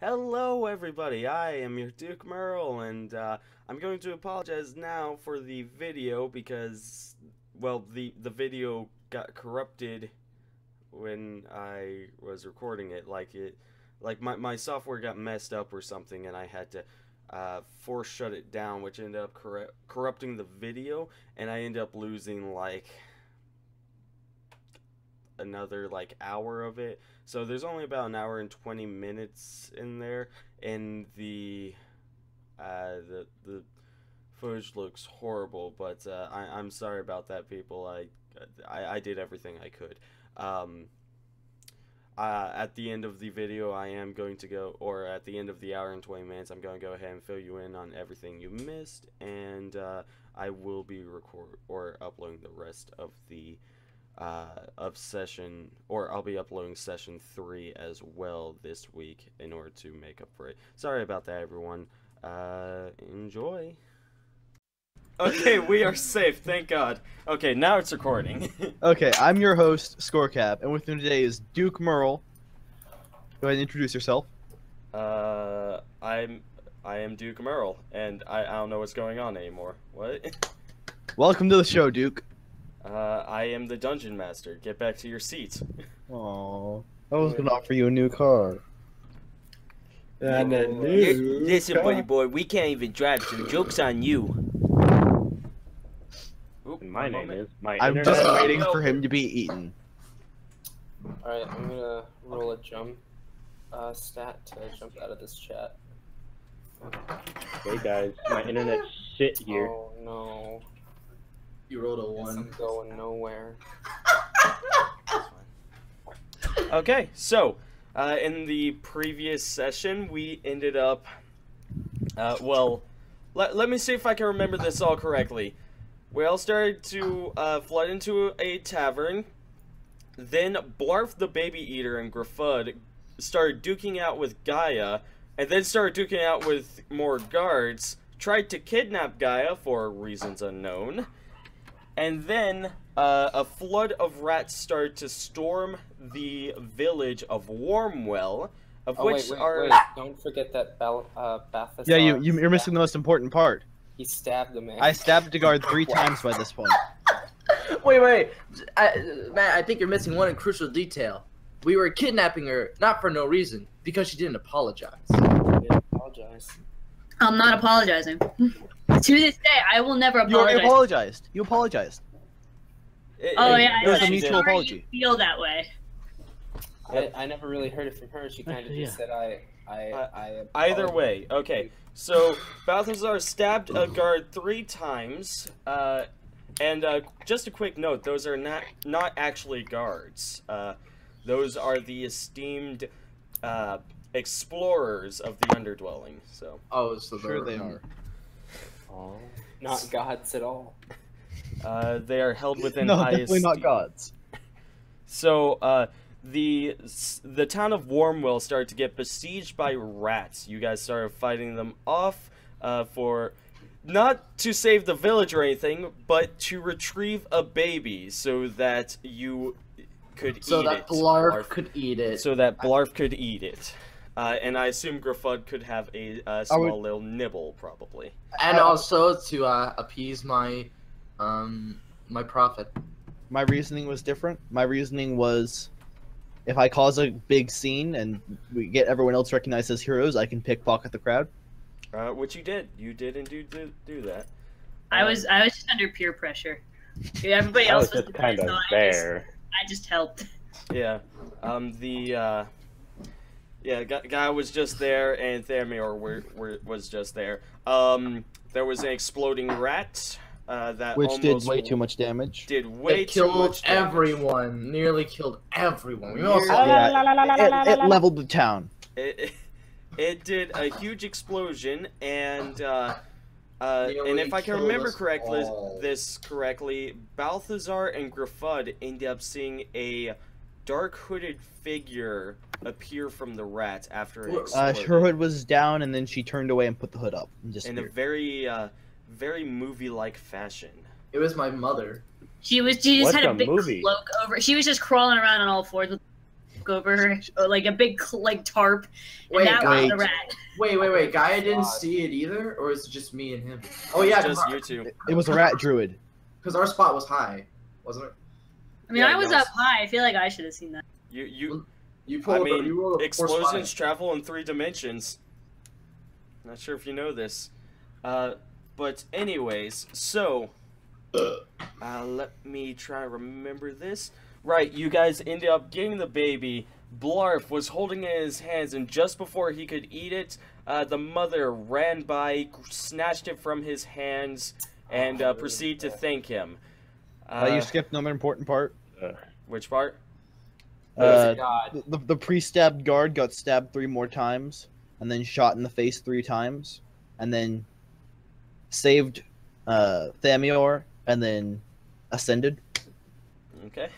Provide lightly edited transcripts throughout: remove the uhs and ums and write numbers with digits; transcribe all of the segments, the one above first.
Hello everybody, I am your DukeMuRL, and I'm going to apologize now for the video because, well, the video got corrupted when I was recording it. Like my software got messed up or something, and I had to force shut it down, which ended up corrupting the video, and I ended up losing like another hour of it. So there's only about an hour and 20 minutes in there, and the footage looks horrible, but I'm sorry about that, people. I did everything I could. At the end of the video, I am going to go, or at the end of the hour and 20 minutes, I'm going to go ahead and fill you in on everything you missed, and I will be uploading the rest of the of session, or I'll be uploading session 3 as well this week in order to make up for it. Sorry about that, everyone. Enjoy. Okay, we are safe, thank God. Okay, now it's recording. Okay, I'm your host, Scorecap, and with me today is DukeMuRL. Go ahead and introduce yourself. I am DukeMuRL, and I don't know what's going on anymore. What? Welcome to the show, Duke. I am the Dungeon Master. Get back to your seats. Aww. I was gonna offer you a new car. Listen, buddy boy, we can't even drive, so the joke's on you. Oop, My name is I'm just waiting for him to be eaten. Alright, I'm gonna roll a jump stat to jump out of this chat. Hey guys, my internet's shit here. Oh no. You rolled a Guess 1. I'm going nowhere. Okay, so in the previous session, we ended up, well, let me see if I can remember this all correctly. We all started to flood into a tavern. Then Blarf the Baby Eater and Gruffudd started duking out with Gaia, and then started duking out with more guards, tried to kidnap Gaia for reasons unknown. And then, a flood of rats started to storm the village of Warmwell, of which wait. Don't forget that Balthazar. Yeah, you're missing the most important part. He stabbed the man. I stabbed the guard 3 times by this point. Wait. Matt, I think you're missing one crucial detail. We were kidnapping her, not for no reason, because she didn't apologize. I didn't apologize. I'm not apologizing. To this day, I will never apologize. You apologized. Oh yeah, It was a I'm mutual sorry apology. you feel that way. I never really heard it from her. She kind of just said I Either way, okay. So Balthazar stabbed a guard 3 times, and just a quick note: those are not actually guards. Those are the esteemed explorers of the Underdwelling. So. Oh, so Sure they are. Oh, not gods at all. They are held within No, high definitely not esteem. gods. So, the town of Warmwell started to get besieged by rats. You guys started fighting them off, for not to save the village or anything, but to retrieve a baby so that you could eat it. So that Blarf could eat it. So that Blarf could eat it. And I assume Gruffudd could have a small little nibble, probably. And also to appease my my prophet. My reasoning was different. My reasoning was, if I cause a big scene and we get everyone else recognized as heroes, I can pickpocket the crowd. Which you did. You did indeed do that. I was just under peer pressure. Everybody I else was just kind of there. I just helped. Yeah. Guy was just there, and Thamior was just there. There was an exploding rat that Which did almost way too much damage. Did way It too killed much damage. everyone. Nearly killed everyone. We Nearly. Yeah, it leveled the town. It did a huge explosion, and if I can remember correctly, Balthazar and Gruffudd ended up seeing a dark hooded figure appear from the rat after it exploded. Her hood was down, and then she turned away and put the hood up. And just in a very movie-like fashion. It was my mother. She just What's had a a big movie? cloak over. She was just crawling around on all fours. over her, like a big like tarp, and Wait, that was wait. the rat. Wait. Gaia didn't see it either, or is it just me and him? Oh yeah, Just you two. It was a rat druid. because our spot was high, wasn't it? I mean, Yeah, I was no, up high. I feel like I should have seen that. You. You I pulled. mean, you rolled a poor explosions spot. travel in 3 dimensions. Not sure if you know this. But anyways, so let me try to remember this. Right, you guys ended up getting the baby. Blarf was holding it in his hands, and just before he could eat it, the mother ran by, snatched it from his hands, and proceeded to thank him. You skipped another important part. Which part? God. The pre-stabbed guard got stabbed 3 more times, and then shot in the face 3 times, and then saved Thamior, and then ascended. Okay.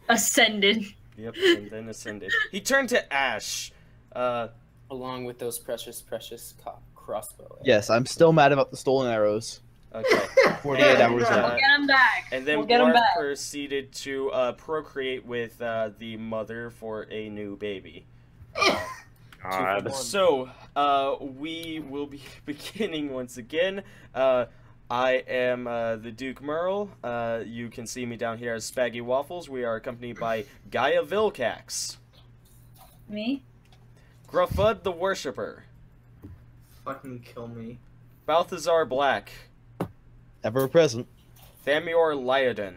Ascended. Yep, and then ascended. He turned to ash. Along with those precious crossbow. Yes, I'm still mad about the stolen arrows. Okay. 48 hours Uh, in. We'll get him back. And then We'll get him Blarf back. proceeded to procreate with the mother for a new baby. God. So, we will be beginning once again. I am the DukeMuRL. You can see me down here as Spaggy Waffles. We are accompanied by Gaia Vilcax, Me? Gruffudd the Worshipper, Fucking kill me. Balthazar Black, Ever present. Thamior Liadon,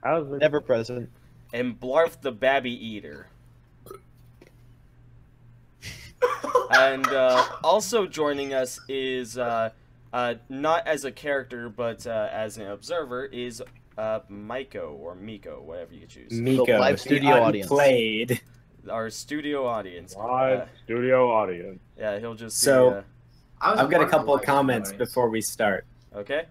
How's it? Ever present. and Blarf the Babby Eater. And also joining us is, not as a character, but as an observer, is Miko, or Miko, whatever you choose. The live studio audience. Played. Our studio audience. Live studio audience. Yeah, he'll just So- I've got a couple of comments before we start. okay.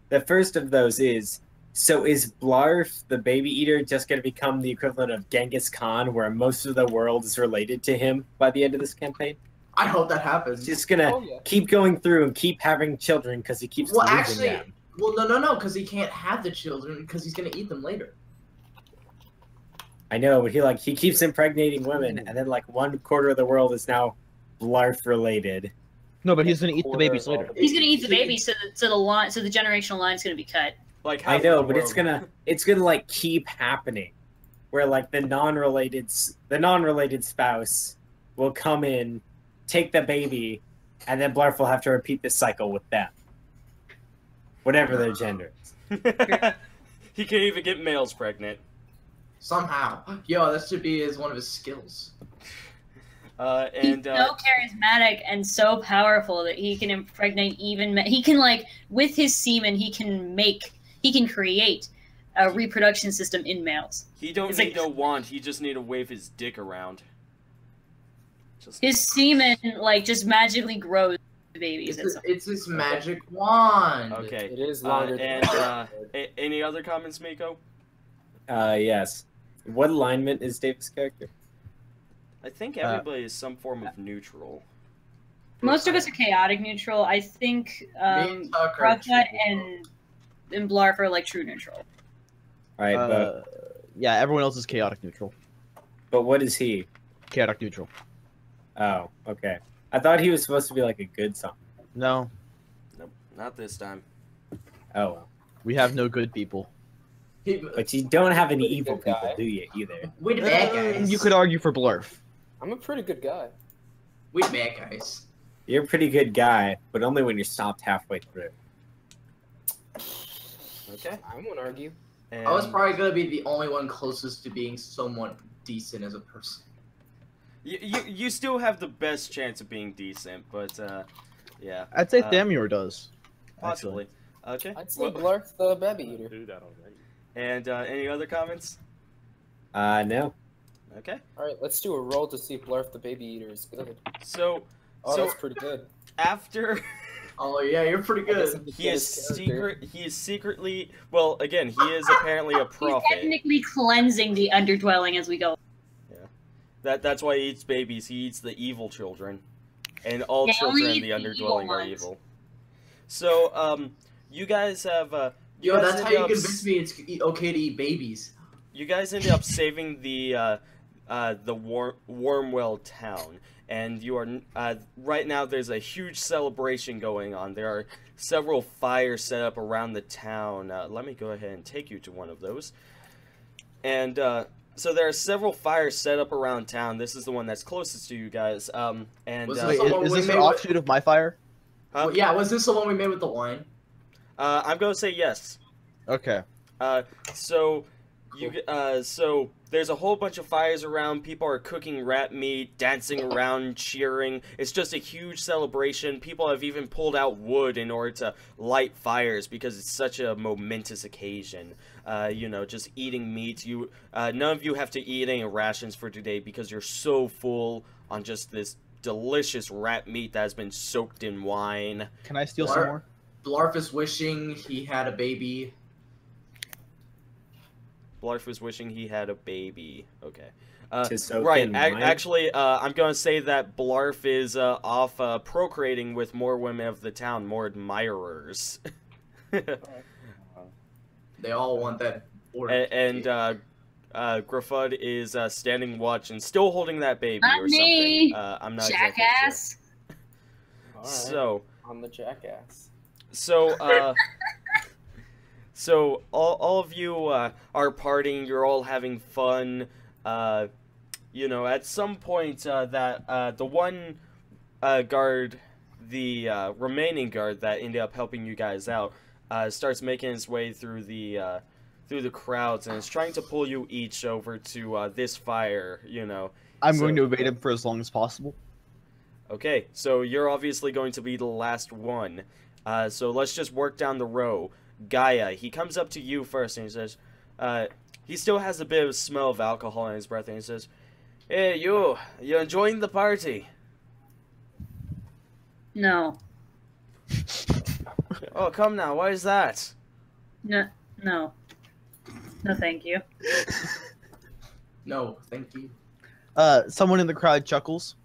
The first of those is, so is Blarf, the baby eater, just going to become the equivalent of Genghis Khan, where most of the world is related to him by the end of this campaign? I hope that happens. He's just going to Oh, yeah. keep going through and keep having children because he keeps Well, losing actually, them. well, no, because he can't have the children because he's gonna eat them later. I know, but he keeps impregnating women, and then like 1/4 of the world is now Blarf related. No, but he's gonna eat the babies later. He's gonna eat the baby, so the generational line's gonna be cut. Like I half know, of the but it's world. gonna like keep happening, where like the non-related spouse will come in, take the baby, and then Blarf will have to repeat this cycle with them, whatever their gender is. He can't even get males pregnant. Somehow. Yo, that should be one of his skills. He's so charismatic and so powerful that he can impregnate even. He can with his semen, he can create a reproduction system in males. He don't It's need like- no wand. He just need to wave his dick around. Just His semen just magically grows babies. It's his magic wand. okay. It is longer And than any other comments, Miko? Yes. What alignment is Davis' character? I think everybody is some form of neutral. Most of us are chaotic neutral. I think Me and Tucker. Gruffudd and Blarf are true neutral. All right, Yeah, everyone else is chaotic neutral. but what is he? Chaotic neutral. Oh, okay. I thought he was supposed to be like a good song. No, Nope, not this time. Oh, well. we have no good people. But you don't have any Pretty evil good people, guy. do you, either? We the bad guys. You could argue for Blarf. I'm a pretty good guy. We the bad guys. You're a pretty good guy, but only when you're stopped halfway through. Okay. I won't argue. And I was probably gonna be the only one closest to being somewhat decent as a person. you still have the best chance of being decent, but yeah, I'd say Uh, Thamior does. possibly. Okay. I'd say Well, Blarf the Babby Eater. Do that already. and any other comments? No. Okay. All right, let's do a roll to see if Blarf the Baby Eater is good. So Oh, So- that's pretty good. after Oh yeah, you're pretty I guess good. I'm the he is fittest character. he is secretly, well, again, he is apparently a He's prophet. technically cleansing the underdwelling as we go. That's why he eats babies. He eats the evil children, and all Yeah, children only in the the evil underdwelling are ones. evil. So you guys have Yo, guys that's how ended you up convince me it's okay to eat babies. you guys ended up saving the Wormwell town, and you are right now. There's a huge celebration going on. There are several fires set up around the town. Let me go ahead and take you to one of those. And so there are several fires set up around town. This is the one that's closest to you guys. And Wait, is this an offshoot of my fire? Well, yeah, was this the one we made with the wine? I'm gonna say yes. Okay. So there's a whole bunch of fires around. People are cooking rat meat, dancing around, cheering. It's just a huge celebration. People have even pulled out wood in order to light fires because it's such a momentous occasion. You know, just eating meat. None of you have to eat any rations for today because you're so full on just this delicious rat meat that has been soaked in wine. Can I steal some more? Blarf is wishing he had a baby. Blarf was wishing he had a baby. Okay. Right. Actually, I'm going to say that Blarf is off procreating with more women of the town, more admirers. They all want that order. And Gruffudd is standing watch and still holding that baby Not or me, something. I'm not jackass. Exactly All right. So, On the jackass. so all of you are partying. You're all having fun. You know, at some point that the one guard, the remaining guard that ended up helping you guys out, starts making his way through the crowds and is trying to pull you each over to this fire. You know, I'm going to evade him for as long as possible. Okay, so you're obviously going to be the last one. So let's just work down the row. Gaia, he comes up to you first and he says, he still has a bit of smell of alcohol in his breath, and he says, "Hey, you enjoying the party?" No. Oh, come now, why is that? No. No, thank you. No, thank you. Someone in the crowd chuckles.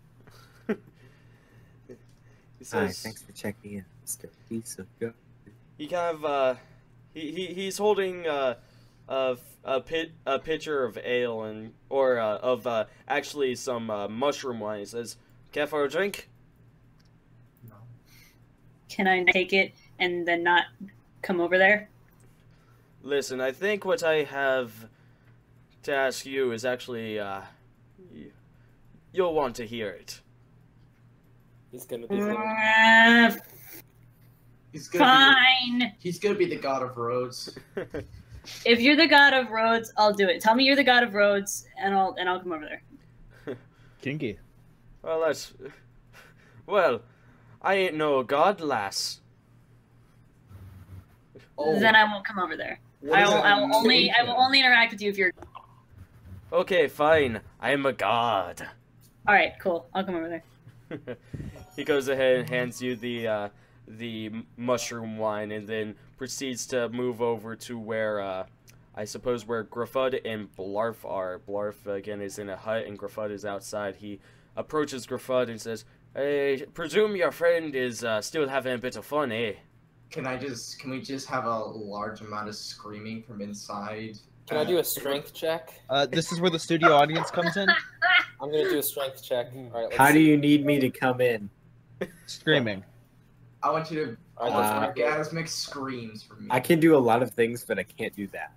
He says, Hi, thanks for checking in, Mr. Piece of Go. he kind of, he's holding, a pitcher of ale of actually some mushroom wine. He says, "Care for a drink?" No. Can I take it and then not come over there? Listen, I think what I have to ask you is actually, you'll want to hear it. He's gonna be. He's gonna Fine. He's gonna be the god of roads. If you're the god of roads, I'll do it. Tell me you're the god of roads, and I'll come over there. Kinky. Well, I ain't no god, lass. Oh, Then I won't come over there. what I does that will only mean? interact with you if you're. Okay, fine. I am a god. All right, cool. I'll come over there. He goes ahead and hands you the mushroom wine, and then proceeds to move over to where I suppose where Gruffudd and Blarf are. Blarf again is in a hut, and Gruffudd is outside. He approaches Gruffudd and says, "I presume your friend is still having a bit of fun, eh?" Can we just have a large amount of screaming from inside? Can I do a strength check? This is where the studio audience comes in. I'm gonna do a strength check. All right. How do you need me to come in? Screaming. I want you to Alright, orgasmic screams from me. I can do a lot of things, but I can't do that.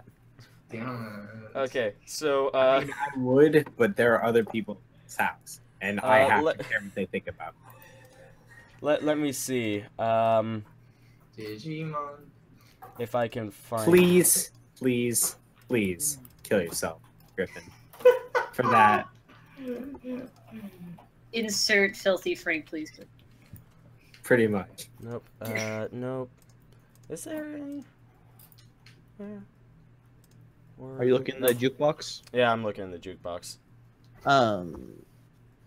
Damn it. Okay, so I mean, I would, but there are other people in this house, and I have to care what they think about me. let me see. Digimon. If I can find. Please kill yourself, Griffin. For that. Insert filthy Frank, please. Pretty much. Nope. Nope. Is there any? Are you looking in the jukebox? Yeah, I'm looking in the jukebox.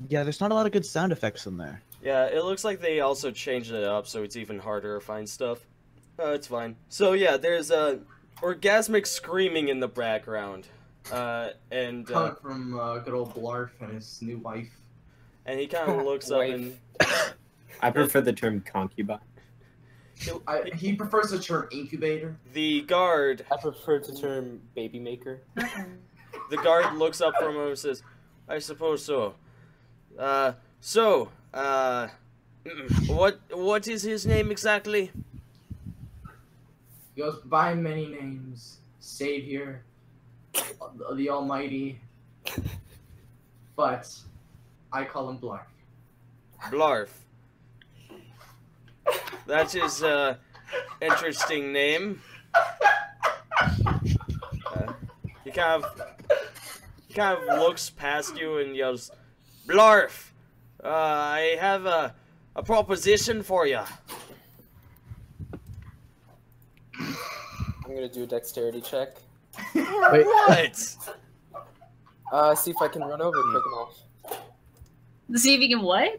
Yeah, there's not a lot of good sound effects in there. Yeah, it looks like they also changed it up, so it's even harder to find stuff. It's fine. So yeah, there's orgasmic screaming in the background, and Coming from good old Blarf and his new wife. and he kind of looks up and I prefer the term concubine. He prefers the term incubator. the guard. I prefer the term baby maker. the guard looks up for a moment and says, I suppose so. What is his name exactly? He goes by many names. Savior, the Almighty. But I call him Blarf. Blarf. That is a interesting name. He kind of looks past you and yells, Blarf, I have a proposition for you. I'm gonna do a dexterity check. Wait, What? See if I can run over quick enough. See if you can what?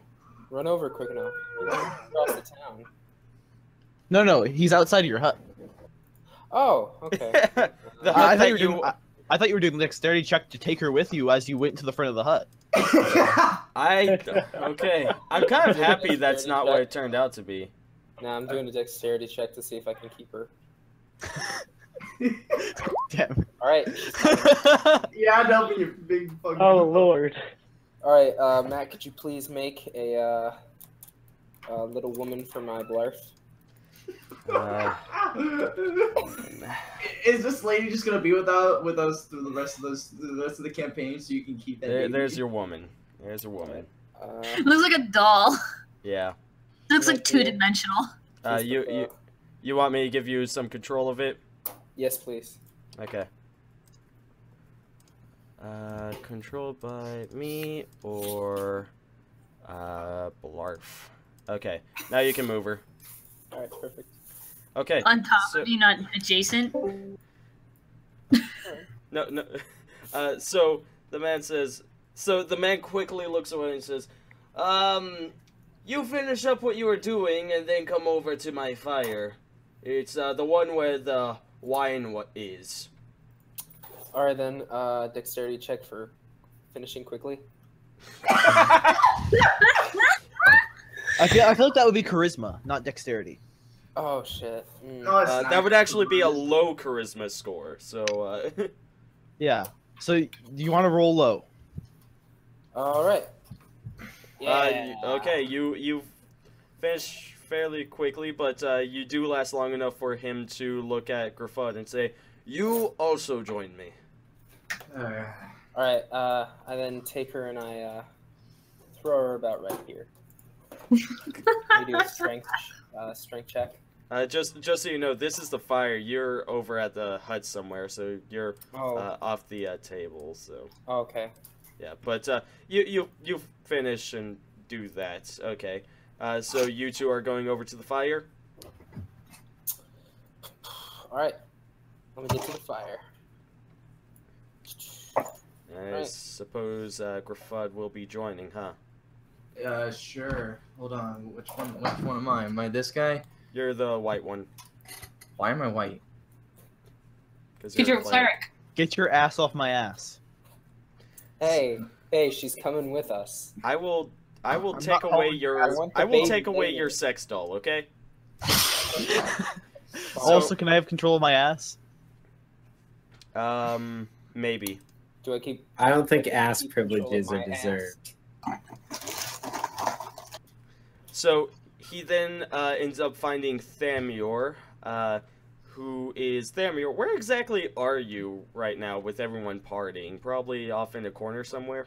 Run over quick enough. Across the town. no, he's outside of your hut. Oh, okay. The hut I that thought you were doing the dexterity check to take her with you as you went to the front of the hut. Okay. I'm kind of happy that's not what it turned out to be. Now I'm doing a dexterity check to see if I can keep her. Damn. Alright. Yeah, that'll be a big fucking. Oh lord. Alright, Matt, could you please make a little woman for my Blarf? Is this lady just gonna be with us through the rest of the campaign, so you can keep that? There's your woman. There's your woman. Looks like a doll. Yeah. Looks like two-dimensional. You want me to give you some control of it? Yes, please. Okay. Controlled by me or Blarf. Okay. Now you can move her. Alright, perfect. Okay. On top of you, not adjacent. No. So the man says. So the man quickly looks away and says, you finish up what you were doing and then come over to my fire. It's the one where the wine is. Alright then, dexterity check for finishing quickly. I feel like that would be charisma, not dexterity. Oh shit. No, it's not. That would actually be a low charisma score. So. Yeah. So you want to roll low? Alright. Yeah. Okay, you finish fairly quickly, but you do last long enough for him to look at Gruffudd and say, "You also join me." Alright, I then take her and I throw her about right here. We do a strength check. Just so you know, this is the fire. You're over at the hut somewhere, so you're off the table. So. Oh, okay. Yeah, but you finish and do that. Okay. So you two are going over to the fire. All right. Let me get to the fire. I suppose Gruffudd will be joining, huh? Sure. Hold on. Which one am I? Am I this guy? You're the white one. Why am I white? Because you're a cleric. Get your ass off my ass. Hey, she's coming with us. I will I'm take not away calling your take away your sex doll, okay? Also, can I have control of my ass? Maybe. Do I keep? I don't think ass keep privileges control are of my deserved. So he then ends up finding Thamior, who is Thamior. Where exactly are you right now with everyone partying? Probably off in a corner somewhere?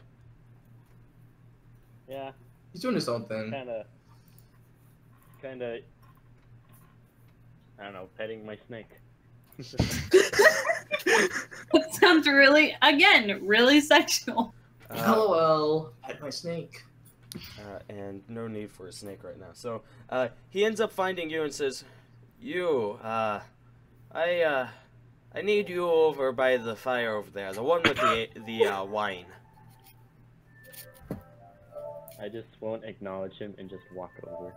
Yeah, He's doing his own thing. kinda I don't know, petting my snake. That sounds really sexual. LOL. Pet my snake. And no need for a snake right now. So he ends up finding you and says, "You, I need you over by the fire over there, the one with the wine." I just won't acknowledge him and just walk over.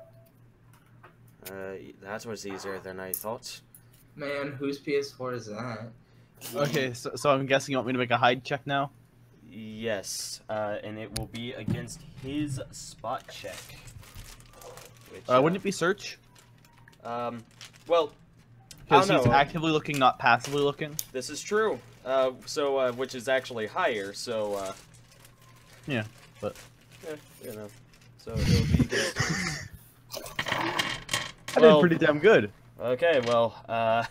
That was easier than I thought. Man, whose PS4 is that? Okay, so I'm guessing you want me to make a hide check now? Yes, and it will be against his spot check. Which, Wouldn't it be search? Well, I don't Because he's know. actively looking, not passively looking. This is true. which is actually higher, so, Yeah, but... you know, so it'll be good. I did pretty damn good. Okay, well, I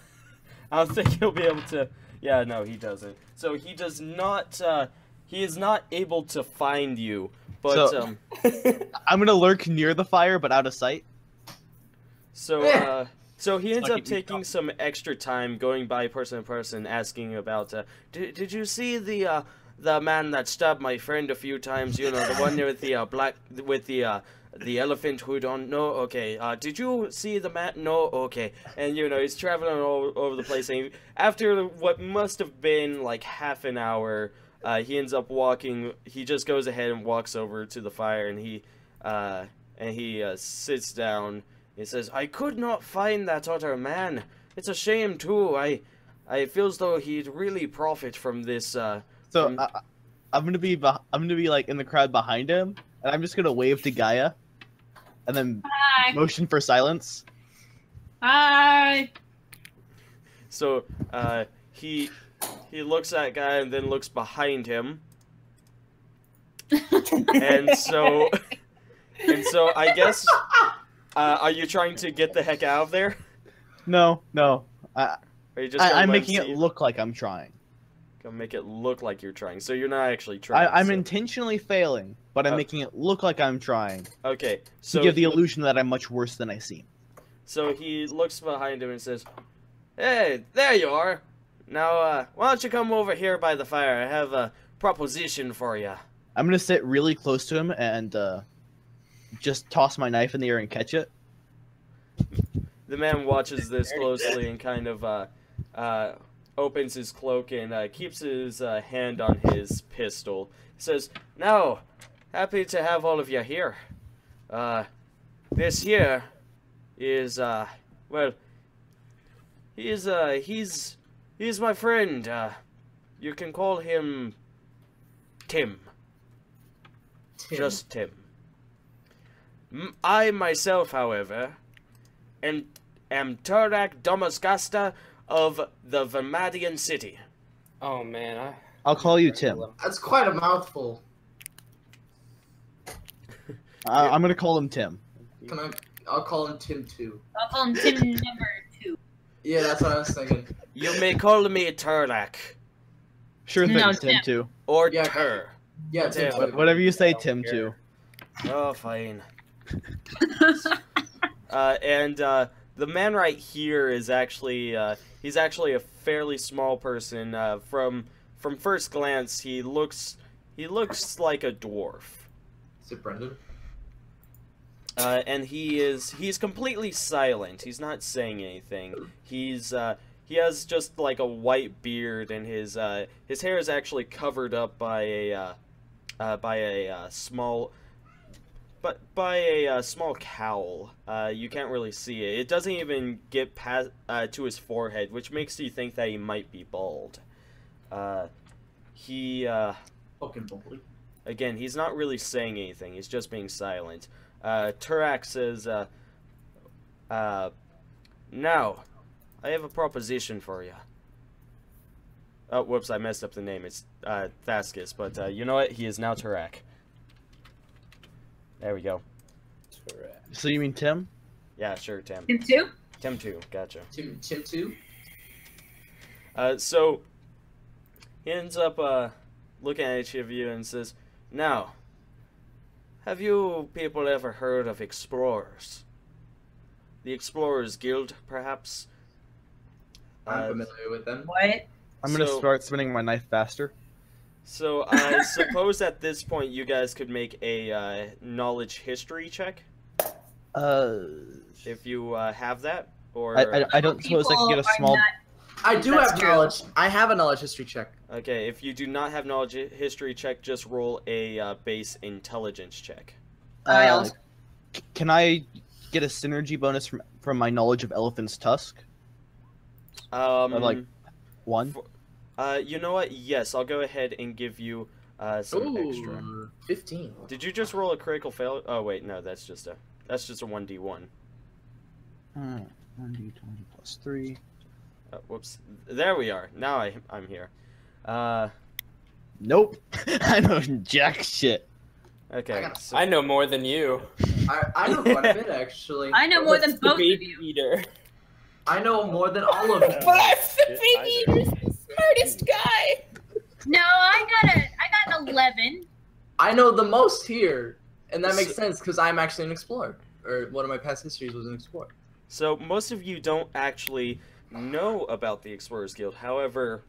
don't think he'll be able to... Yeah, no, he doesn't. So he does not, he is not able to find you, but, So, I'm gonna lurk near the fire, but out of sight. So, so he ends Lucky up taking some extra time going by person to person, asking about, did you see the man that stabbed my friend a few times? You know, the one with the the elephant hood on? No? Okay. Did you see the man? No? Okay. And, you know, he's traveling all over the place, and after what must have been, like, half an hour, he ends up walking, he just goes ahead and walks over to the fire, and he sits down. He says, I could not find that other man. It's a shame, too. I feel as though he'd really profit from this, I'm gonna be like in the crowd behind him, and I'm just gonna wave to Gaia, and then motion for silence. Hi. So, he looks at Gaia and then looks behind him. and so I guess, are you trying to get the heck out of there? No. Are you just gonna I'm let him making see it you? look like I'm trying. Gonna make it look like you're trying. So you're not actually trying. I'm so. intentionally failing, but I'm making it look like I'm trying. Okay, so To give the illusion that I'm much worse than I seem. So he looks behind him and says, Hey, there you are. Now, why don't you come over here by the fire? I have a proposition for you. I'm gonna sit really close to him and just toss my knife in the air and catch it. The man watches this closely and kind of opens his cloak and keeps his hand on his pistol. He says, Now, happy to have all of you here. This here is, well, he's my friend. You can call him Tim. Just Tim. I myself, however, am Turak Domasgasta of the Vermadian city. Oh man, I'll call you Tim. That's quite a mouthful. I'm gonna call him Tim. I'll call him Tim too. I'll call him Tim number 2. Yeah, that's what I was thinking. You may call me Turlak. Sure thing, No, Tim Tim. too. Or Yeah. Tur. Yeah, Tim too. Whatever you say, Tim too. Oh, fine. The man right here is actually, he's actually a fairly small person. From first glance, he looks like a dwarf. Is it Brendan? And he's completely silent. He's not saying anything. He has just like a white beard, and his hair is actually covered up by a small cowl. You can't really see it. It doesn't even get past to his forehead, which makes you think that he might be bald. Fucking bully. Again, he's not really saying anything. He's just being silent. Turak says, Now, I have a proposition for you. Oh, whoops, I messed up the name. It's Thaskus, but you know what? He is now Turak. There we go. So you mean Tim? Yeah, sure, Tim. Tim 2? Tim 2, gotcha. Tim too? So, he ends up looking at each of you and says, Now, have you people ever heard of explorers? The Explorers Guild, perhaps? I'm familiar with them. What? I'm gonna So- start spinning my knife faster. So, I suppose at this point you guys could make a knowledge history check, if you have that, or... I don't suppose I can get a People are small. not- I do That's have true. knowledge. I have a knowledge history check. Okay, if you do not have knowledge history check, just roll a base intelligence check. I also- Can I get a synergy bonus from my knowledge of Elephant's Tusk? Like 1? You know what? Yes, I'll go ahead and give you some extra. 15. Did you just roll a critical fail? Oh wait, no, that's just a 1d1. 1d20 plus 3. Whoops. There we are. Now I'm here. Nope. I know jack shit. Okay. I know more than you. I know quite a bit, actually. I know more than both of Baby you. eater. I know more than all of you. Blarf, the baby eater's the smartest guy. No, I got an 11. I know the most here, and that makes sense because I'm actually an explorer, or one of my past histories was an explorer. So most of you don't actually know about the Explorers Guild. However,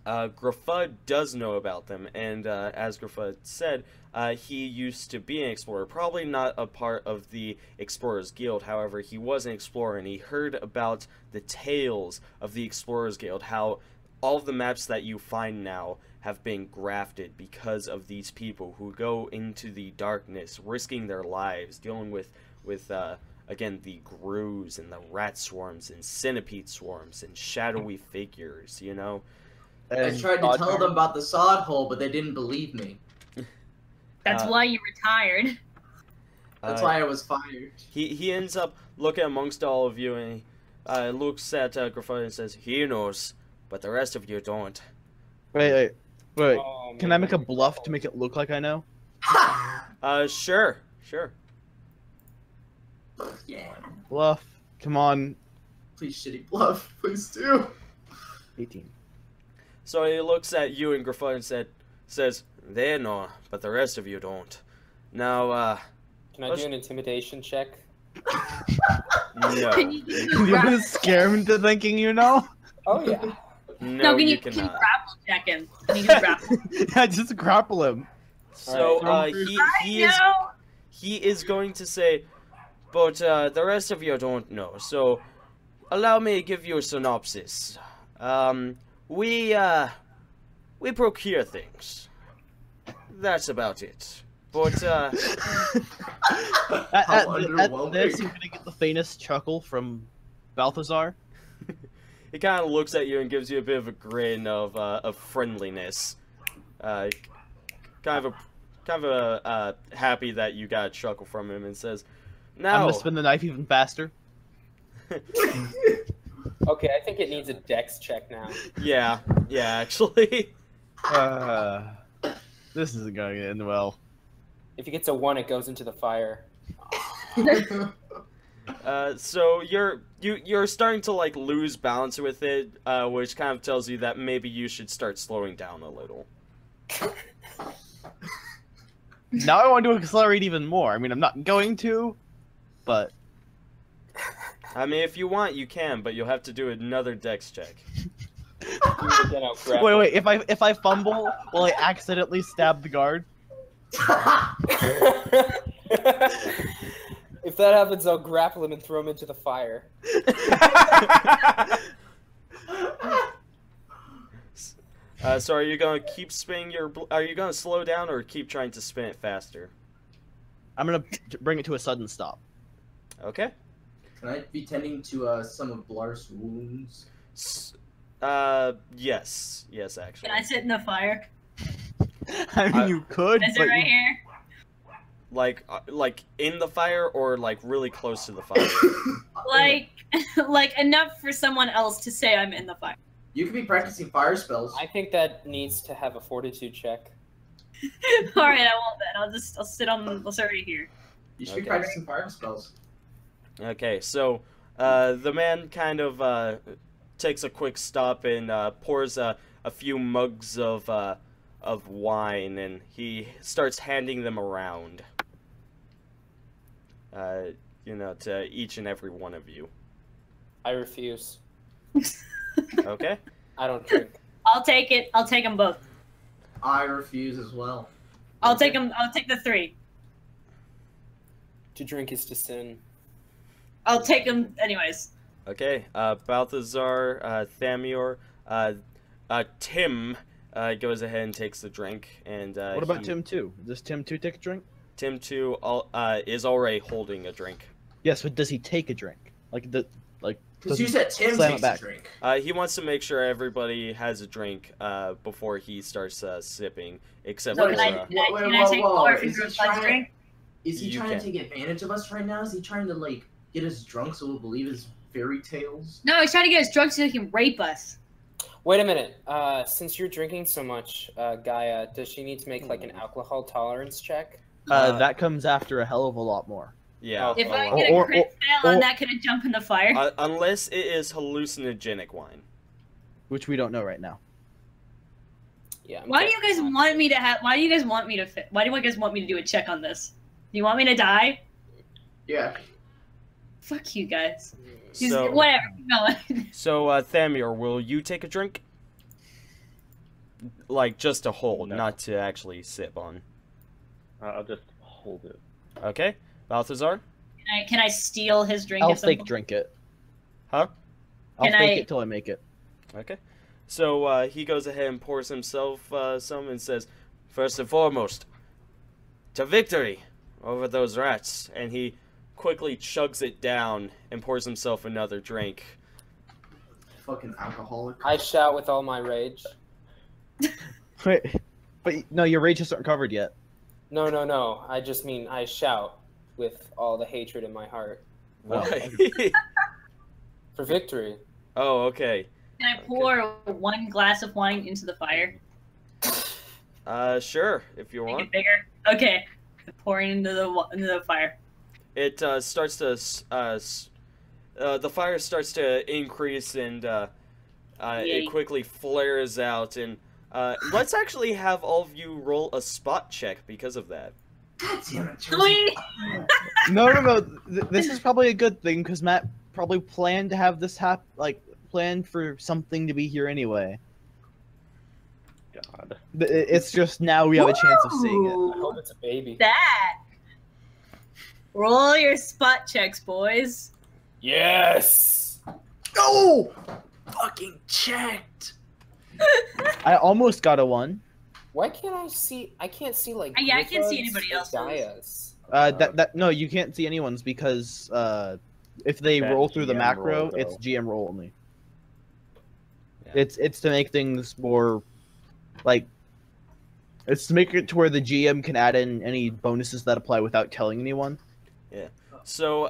Gruffudd does know about them, and as Gruffudd said, he used to be an explorer. Probably not a part of the Explorers Guild. However, he was an explorer, and he heard about the tales of the Explorers Guild, how all of the maps that you find now have been grafted because of these people who go into the darkness, risking their lives, dealing with again, the Grus and the rat swarms and centipede swarms and shadowy figures, you know? I tried to tell them about the sod hole, but they didn't believe me. That's why you retired. That's why I was fired. He ends up looking amongst all of you, and he looks at Gruffudd and says, he knows, but the rest of you don't. Wait. Oh, Can I make a bluff to make it look like I know? Sure. Yeah. Bluff. Come on. Please, shitty bluff. Please do. 18. So he looks at you and Gruffudd and says, they know, but the rest of you don't. Now, Can I do an intimidation check? no. Can you You scare him into thinking you know? Oh, yeah. No, can you cannot. grapple check him? Can you do grapple? Yeah, just grapple him. So, I he is going to say, but the rest of you don't know, so allow me to give you a synopsis. We procure things. That's about it. But, At underwhelming. this, you're gonna get the faintest chuckle from Balthazar. he kind of looks at you and gives you a bit of a grin of friendliness. Kind of happy that you got a chuckle from him, and says, now... I'm gonna spin the knife even faster. Okay, I think it needs a dex check now. Yeah, actually. This isn't going to end well. If it gets a 1, it goes into the fire. So you're starting to like lose balance with it, which kind of tells you that maybe you should start slowing down a little. Now I want to accelerate even more. I mean, I'm not going to, but... I mean, if you want, you can, but you'll have to do another dex check. Wait, if I fumble, will I accidentally stab the guard? If that happens, I'll grapple him and throw him into the fire. So are you gonna keep spinning your... Are you gonna slow down or keep trying to spin it faster? I'm gonna bring it to a sudden stop. Okay. Can I be tending to some of Blarf's wounds? Yes, actually. Can I sit in the fire? I mean, you could, Is it but right here? Like in the fire or like really close to the fire? like enough for someone else to say I'm in the fire. You could be practicing fire spells. I think that needs to have a fortitude check. All right, I won't then. I'll sit right here. You should be practicing fire spells. Okay, so the man kind of takes a quick stop and pours a few mugs of wine, and he starts handing them around. To each and every one of you. I refuse. Okay. I don't drink. I'll take it. I'll take them both. I refuse as well. I'll take them. I'll take the 3. To drink is to sin. I'll take them anyways. Okay. Balthazar, Thamior, Tim goes ahead and takes the drink, and what about Tim 2? Does Tim 2 take a drink? Tim 2 is already holding a drink. Yes, but does he take a drink? Because you said Tim takes a drink. He wants to make sure everybody has a drink before he starts sipping. Except So for, can I take Blarf and Gruffudd's drink? Is he trying to take advantage of us right now? Is he trying to get us drunk so we'll believe his fairy tales? No, he's trying to get us drunk so he can rape us. Wait a minute. Since you're drinking so much, Gaia, does she need to make like an alcohol tolerance check? That comes after a hell of a lot more. Yeah. If I lot. get a crit fail on that, can I jump in the fire? Unless it is hallucinogenic wine. Which we don't know right now. Yeah. Why do you guys want me to have? Why do you guys want me to fit? Why do you guys want me to do a check on this? Do you want me to die? Yeah. Fuck you guys. So, whatever. No. So, Thamior, will you take a drink? Like, just to hold, not to actually sip on. I'll just hold it. Okay. Balthazar? Can I steal his drink? I'll at some fake point? drink it. Huh? I'll fake it till I make it. Okay. So, he goes ahead and pours himself some and says, "First and foremost, to victory over those rats." And he quickly chugs it down and pours himself another drink. Fucking alcoholic. I shout with all my rage. Wait, but no, your rages aren't covered yet. No. I just mean I shout with all the hatred in my heart. Why? For victory. Oh, okay. Can I pour one glass of wine into the fire? Sure, if you Make want. it bigger. Okay. Pouring into the fire. It starts to the fire starts to increase and it quickly flares out, and let's actually have all of you roll a spot check because of that. God damn it, No. This is probably a good thing because Matt probably planned to have this planned for something to be here anyway. God. It's just now we have a chance of seeing it. I hope it's a baby. That. Roll your spot checks, boys. Yes! No! Fucking checked! I almost got a 1. Why can't I see? I can't see like. Yeah, I can't see Gruffudd's anybody or else's. Gaia's. No, you can't see anyone's because if they That roll through the GM macro, roll, though. it's GM roll only. Yeah. It's to make things more like it's to make it to where the GM can add in any bonuses that apply without telling anyone. Yeah. So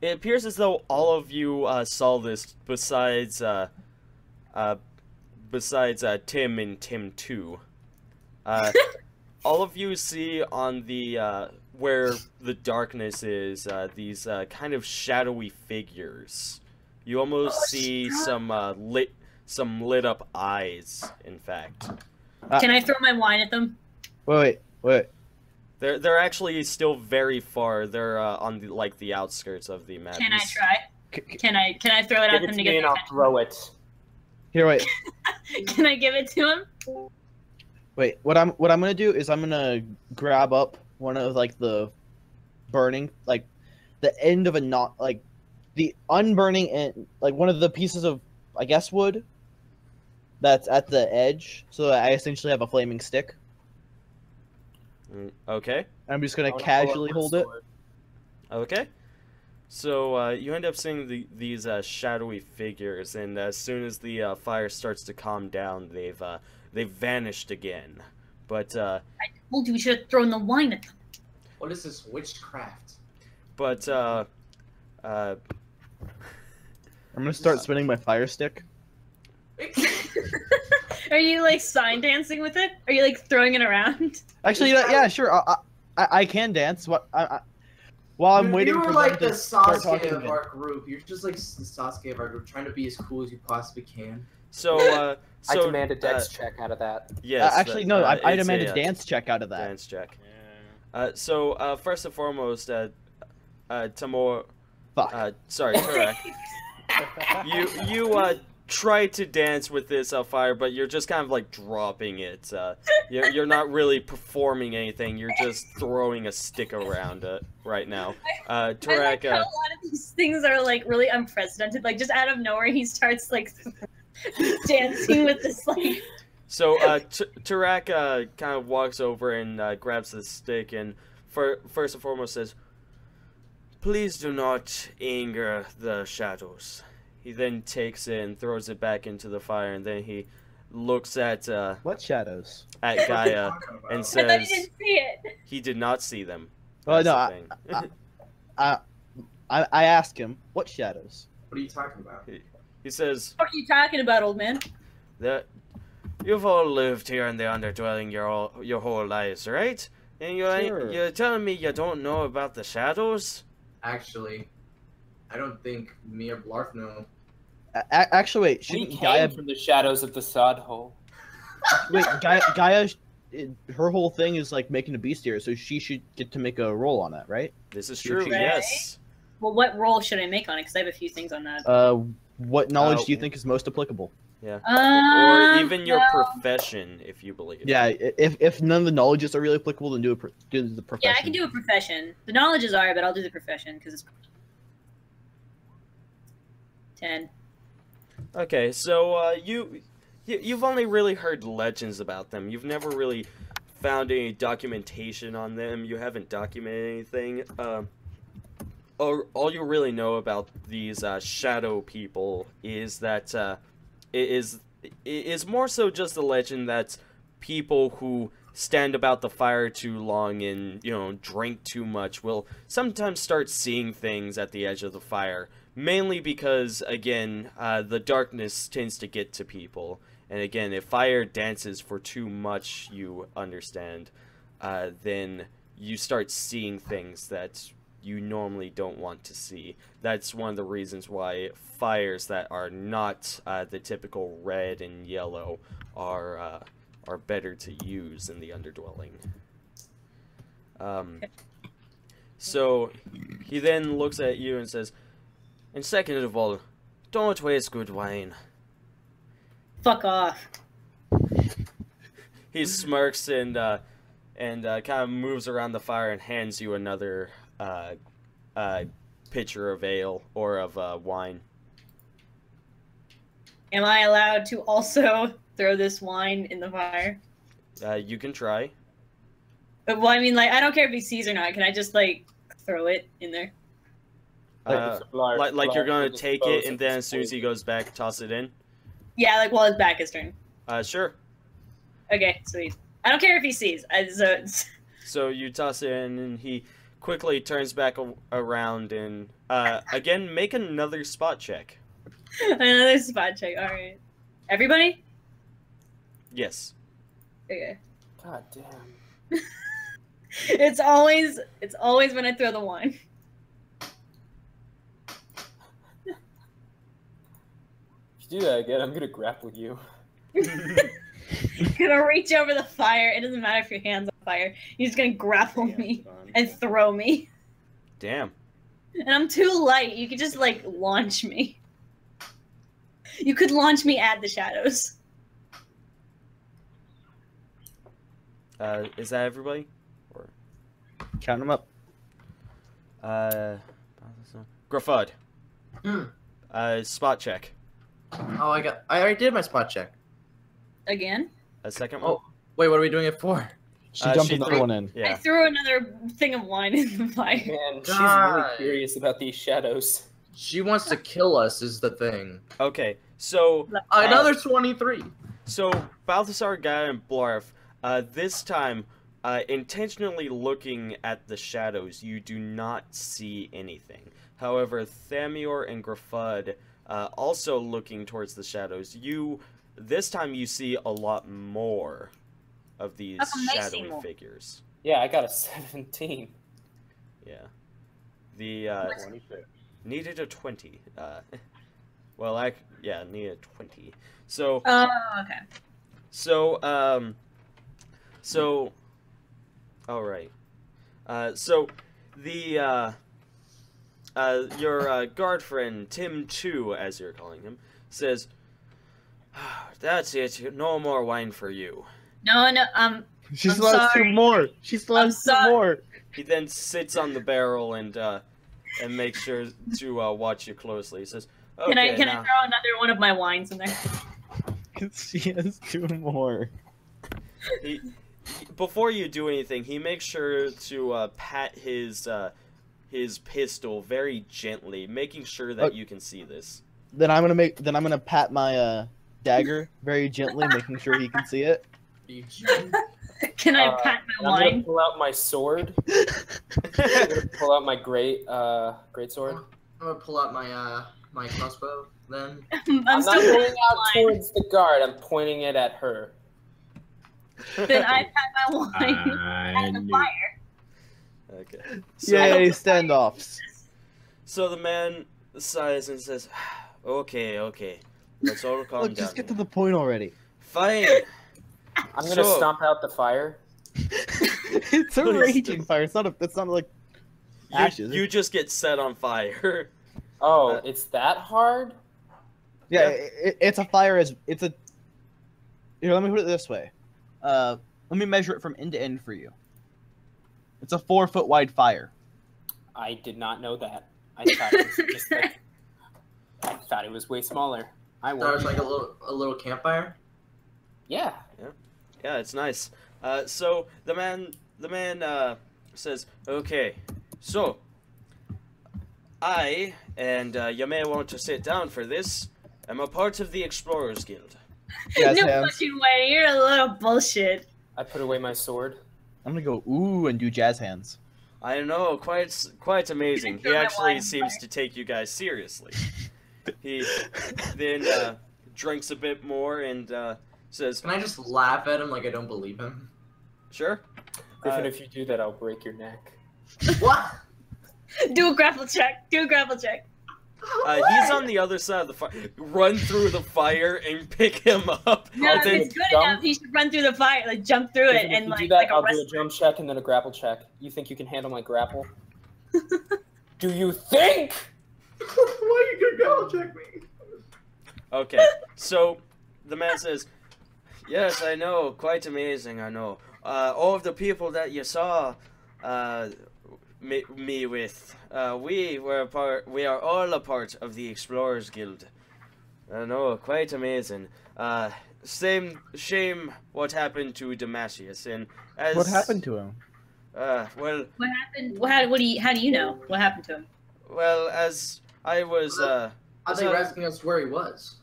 it appears as though all of you saw this, besides Tim and Tim 2. All of you see on the where the darkness is these kind of shadowy figures. You almost see some lit up eyes. In fact, Can I throw my wine at them? Wait. they're actually still very far. They're on the outskirts of the map. Can I try? Can I throw it at Give them it to to me get and their I'll attention? throw it. Here, wait. Can I give it to him? Wait, what I'm gonna do is I'm gonna grab up one of the burning the end of a knot the unburning end one of the pieces of I guess wood that's at the edge, so that I essentially have a flaming stick. Okay. I'm just gonna I wanna casually pull up my hold it. sword. Okay. So you end up seeing these shadowy figures, and as soon as the fire starts to calm down, they've vanished again. But I told you we should have thrown the wine at them. What is this witchcraft? but I'm gonna start spinning my fire stick. Are you sign dancing with it? Are you throwing it around? Actually, yeah, sure. I can dance. While I'm waiting you were for like them the to start Sasuke talking of again. our group. You're just like the Sasuke of our group, trying to be as cool as you possibly can. so I demand a dex check out of that. yes. Actually, no. I it's demand a a dance check out of that. dance check. So first and foremost, Thamior, Fuck. sorry, Cleric. you try to dance with this fire, but you're just kind of dropping it. You're not really performing anything. You're just throwing a stick around right now. I like Tarak, how a lot of these things are really unprecedented. Just out of nowhere, he starts dancing with this So Tarak kind of walks over and grabs the stick and first and foremost says, "Please do not anger the shadows." He then takes it and throws it back into the fire, and then he looks at What shadows? Gaia and I thought you says didn't see it. he did not see them. Oh That's no, the thing. I asked him what shadows. What are you talking about? He says What are you talking about, old man? you've all lived here in the Underdwelling your whole lives, right? And you're telling me you don't know about the shadows? Actually, I don't think me or Blarf know. Actually, wait, We shouldn't came Gaia? from the shadows of the sod hole. Wait, Gaia, her whole thing is like making a bestiary, so she should get to make a roll on that, right? This is true. Right. Yes. Well, what role should I make on it? Because I have a few things on that. What knowledge do you think is most applicable? Yeah. Or even your well, profession, if you believe. Yeah, if none of the knowledges are really applicable, then do the profession. Yeah, I can do a profession. The knowledges are, but I'll do the profession because it's 10. Okay, so you've only really heard legends about them. You've never really found any documentation on them. You haven't documented anything. All you really know about these shadow people is that it is more so just a legend that people who stand about the fire too long and, you know, drink too much will sometimes start seeing things at the edge of the fire. Mainly because, again, the darkness tends to get to people. And again, if fire dances for too much, you understand, then you start seeing things that you normally don't want to see. That's one of the reasons why fires that are not the typical red and yellow are better to use in the Underdwelling. So he then looks at you and says, "And second of all, don't waste good wine." Fuck off. He smirks and kind of moves around the fire and hands you another pitcher of ale or of wine. Am I allowed to also throw this wine in the fire? You can try. Well, I mean, like, I don't care if he sees or not. Can I just, like, throw it in there? Like you're gonna take it and then as soon as he goes back, toss it in? Yeah, like, while his back is turned. Sure. Okay, sweet. I don't care if he sees. So you toss it in and he quickly turns back around and, again, make another spot check. Another spot check, alright. Everybody? Yes. Okay. God damn. It's always when I throw the wine. If you do that again, I'm gonna grapple you. Gonna reach over the fire. It doesn't matter if your hand's on fire. You're just gonna grapple me and throw me. Damn. And I'm too light. You could just, like, launch me. You could launch me at the shadows. Is that everybody? Or Count them up. Gruffudd. Spot check. Oh, I already did my spot check. Again? A second one? Oh, wait, what are we doing it for? She jumped she another threw- one in. I Yeah. threw another thing of wine in the fire. Man, she's God. really curious about these shadows. She wants to kill us is the thing. Okay, so Another 23. So Balthazar, Gaia, and Blarf, this time, intentionally looking at the shadows, you do not see anything. However, Thamior and Gruffudd, also looking towards the shadows, this time you see a lot more of these How come they see shadowy more? figures. Yeah, I got a 17. Yeah. The, 26. needed a 20. Needed a 20. So, Oh, okay. So, alright. So, your guard friend, Tim 2, as you're calling him, says, "That's it, no more wine for you." No, She I'm still has two sorry. more. She still I'm has two sorry. more. He then sits on the barrel and makes sure to watch you closely. He says, "Okay, can I now, throw another one of my wines in there? She has two more. before you do anything, he makes sure to pat his pistol very gently, making sure that you can see this. Then I'm gonna pat my dagger very gently, making sure he can see it. Can I pat my I'm gonna wine? pull out my sword. I'm gonna pull out my great sword. I'm gonna pull out my my crossbow then. I'm not still going holding out the line. towards the guard. I'm pointing it at her. Then I pat my wine at the fire. Okay. So, Yay, standoffs. so the man sighs and says, "Okay, okay, let's all calm Look, down. just get to the point already. Fine." I'm gonna So- stomp out the fire. It's a Please raging do. fire. It's not like ashes. You just get set on fire. Oh, it's that hard? Yeah, Yeah. it's a fire. It's a. Here, let me put it this way. Let me measure it from end to end for you. It's a 4-foot wide fire. I did not know that. I thought it was just like, I thought it was way smaller. I That was was like a little campfire. yeah. Yeah, it's nice. So the man says, "Okay, so I and you may want to sit down for this. I'm a part of the Explorers Guild." Jazz No hands. fucking way. You're a little bullshit. I put away my sword. I'm gonna go ooh and do jazz hands. I know, quite amazing. He Throw my actually wine seems fire. to take you guys seriously. He then drinks a bit more and says, Can I just laugh at him like I don't believe him? "Sure." Griffin, if you do that, I'll break your neck. What? Do a grapple check. Do a grapple check. He's on the other side of the fire. Run through the fire and pick him up. No, and if then it's good jump. enough, he should run through the fire, like jump through it, Griffin, if and you like do that, like a I'll do a wrestler. jump check and then a grapple check. You think you can handle my grapple? Do you think? Why are you gonna check me? Okay, so the man says, "Yes, I know, quite amazing, I know. All of the people that you saw me with, we are all a part of the Explorers Guild. I know, quite amazing. Shame what happened to Damascius, and as... What happened to him? Well, What happened? How do you know what happened to him? well, as I was, I as think you're I- asking us where he was.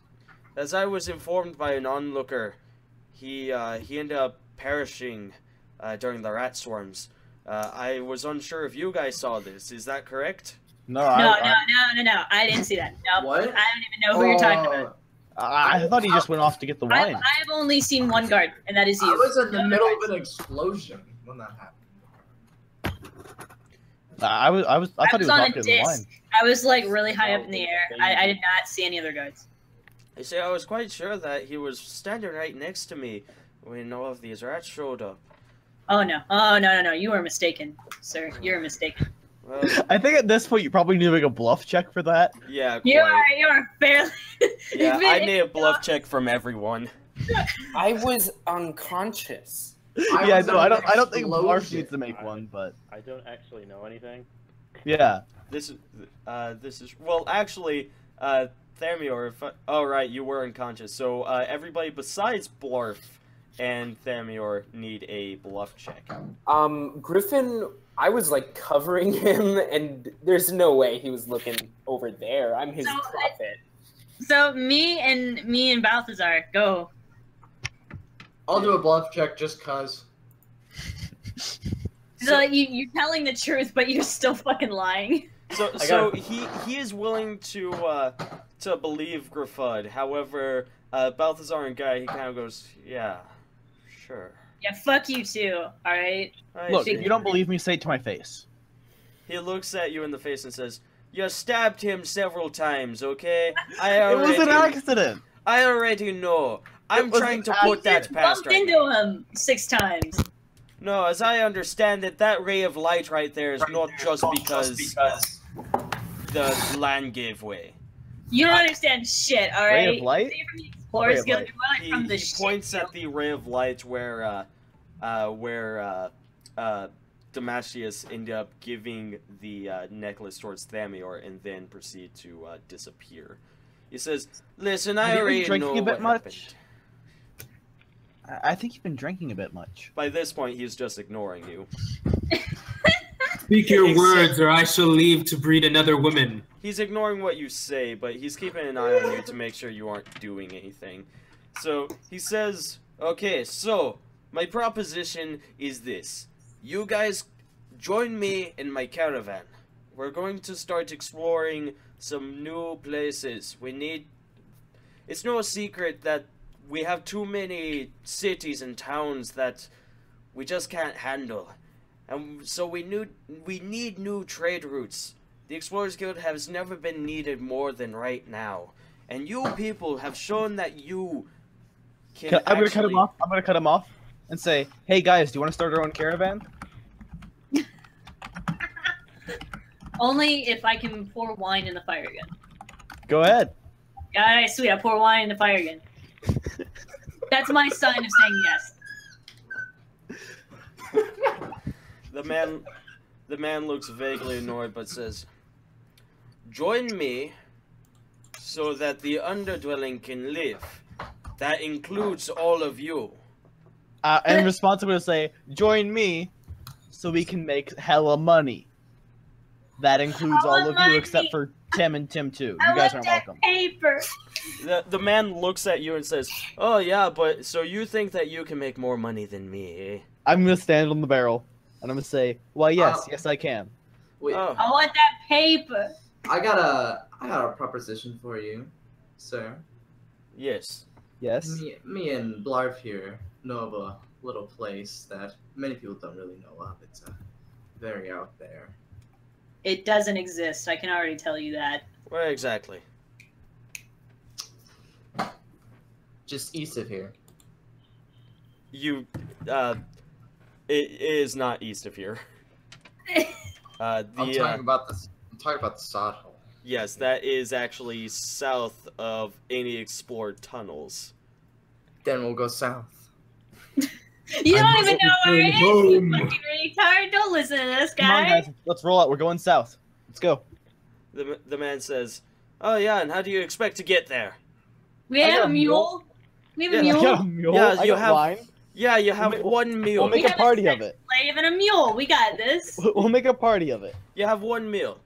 As I was informed by an onlooker, he ended up perishing during the rat swarms. I was unsure if you guys saw this. Is that correct? No, No, I didn't see that. No, What? I don't even know who you're talking about. I thought he just went off to get the wine. I've only seen one guard, and that is I you. was in the No middle guards. of an explosion when that happened. I thought he was on off a getting the disc. wine. I was like really high up in the air. I did not see any other guards. You see, I was quite sure that he was standing right next to me when all of these rats showed up. Oh no! You are mistaken, sir. You're mistaken. Well, I think at this point you probably need to make a bluff check for that. yeah, quite. You are fairly. Yeah, If it- I need a bluff check from everyone. I was unconscious. Yeah, was no, in I an don't think Blarf explosion. needs to make one, but I don't actually know anything. yeah. This is well, actually, Thamior. Oh right, you were unconscious. So everybody besides Blarf and Thamior need a bluff check. Griffin, I was like covering him, and there's no way he was looking over there. I'm his So, prophet. So me and Balthazar go. I'll do a bluff check just cause. So you're telling the truth, but you're still fucking lying. So he is willing to believe Gruffudd. However, Balthazar and Gaia, he kind of goes, yeah, sure. Yeah, fuck you too. All right. Look, see. if you don't believe me, say it to my face. He looks at you in the face and says, "You stabbed him several times, okay? It was an accident. I already know. I'm was trying an to put that Just past bumped right into him 6 times. No, as I understand it, that ray of light right there is not just because the land gave way. You don't understand shit. All Ray right. of light? Stay from the Explorers Ray of Guild. light? You're like from the He shit points guild. at the ray of light where Damascius ended up giving the necklace towards Thamior and then proceed to disappear. He says, "Listen, I Have you been already drinking know a bit what much? happened." I think you've been drinking a bit much. By this point, he's just ignoring you. Speak your words, or I shall leave to breed another woman. He's ignoring what you say, but he's keeping an eye on you to make sure you aren't doing anything. So, he says, "Okay, so, my proposition is this. You guys join me in my caravan. We're going to start exploring some new places. It's no secret that we have too many cities and towns that we just can't handle. And so we need new trade routes. The Explorers Guild has never been needed more than right now. And you people have shown that you can I'm gonna cut him off. I'm gonna cut him off and say, "Hey guys, do you want to start our own caravan?" Only if I can pour wine in the fire again. Go ahead. Alright, sweet, I pour wine in the fire again. That's my sign of saying yes. The man looks vaguely annoyed but says, "Join me so that the Underdwelling can live. That includes all of you." In response, I'm gonna say, "Join me so we can make hella money." That includes all of you except for Tim and Tim too. You guys aren't welcome. Paper. The man looks at you and says, "Oh yeah, but so you think that you can make more money than me, eh?" I'm gonna stand on the barrel and I'm gonna say, "Why, yes, yes, I can." Wait, Oh. I want that paper. I got a proposition for you, sir. Yes. Yes. Me and Blarf here know of a little place that many people don't really know of. It's very out there. It doesn't exist. I can already tell you that. Where exactly? Just east of here. You, it is not east of here. I'm talking about the sod hole. Yes, that is actually south of any explored tunnels. Then we'll go south. You don't even know where it is, you fucking retard. Don't listen to this Come on, guy. guys, let's roll out. We're going south. Let's go. The man says, "Oh yeah, and how do you expect to get there?" We have a mule. We have a I mule. got a mule. Yeah, I you got have- wine. Yeah, you have one meal. We'll make a party of it. Slave and a mule. We got this. We'll make a party of it. You have one meal.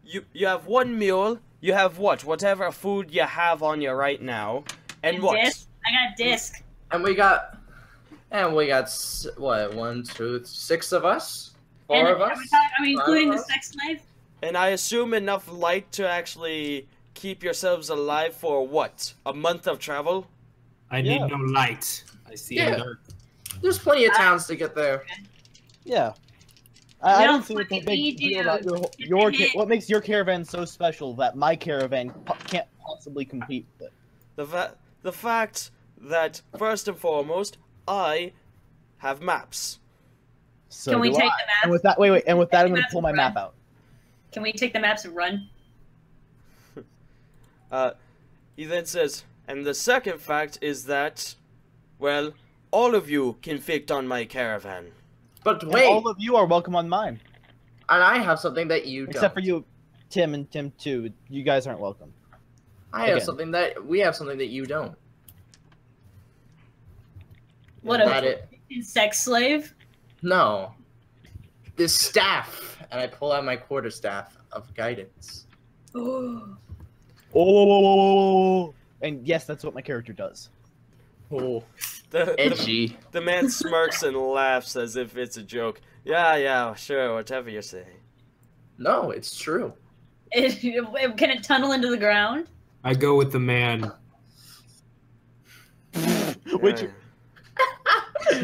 You have one meal. You have what? Whatever food you have on you right now, and what? Disc. I got a disc. And we got what? 1, 2, 6 of us. 4 of us. Are we including the us? sex slave? And I assume enough light to actually keep yourselves alive for what? A month of travel? I need no light. I see Yeah. dark. There's plenty of towns to get there. Yeah. I No, don't see what the fucking big we deal do. about Get your the hit. what makes your caravan so special that my caravan can't possibly compete with it. The fact that first and foremost, I have maps. So Can we do take I. the And maps? with that, wait, and with that, I'm gonna maps pull my and map run. out. Can we take the maps and run? He then says, and the second fact is that, well, all of you can fit on my caravan. But And wait, all of you are welcome on mine, and I have something that you except for don't. you, Tim and Tim too. You guys aren't welcome. I have Again. something that we have something that you don't. What That a it? fucking sex slave? No. This staff, and I pull out my quarterstaff of guidance. Oh, and yes, that's what my character does. Oh, The edgy. man smirks and laughs as if it's a joke. Yeah, sure, whatever you say. No, it's true. Can it tunnel into the ground? I go with the man. Which Yeah.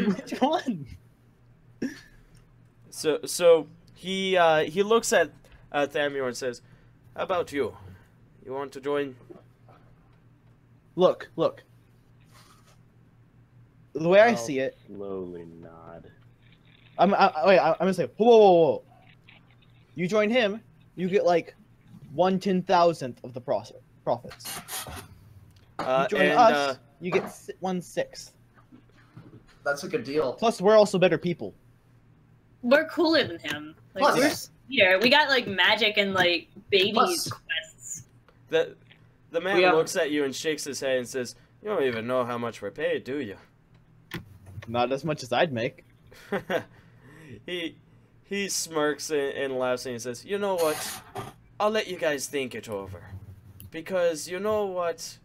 which one? So he looks at Thamior and says, "How about you? You want to join?" Look. The way I see it, Slowly nod. I'm gonna say, whoa. You join him, you get like 1/10,000th of the profits. You join us, you get 1/6. That's a good deal. Plus, we're also better people. We're cooler than him. Like, Plus- we're sweeter. We got like magic and like babies Plus- quests. The man We have- looks at you and shakes his head and says, "You don't even know how much we're paid, do you?" Not as much as I'd make. He smirks and laughs and he says, "You know what? I'll let you guys think it over. Because you know what?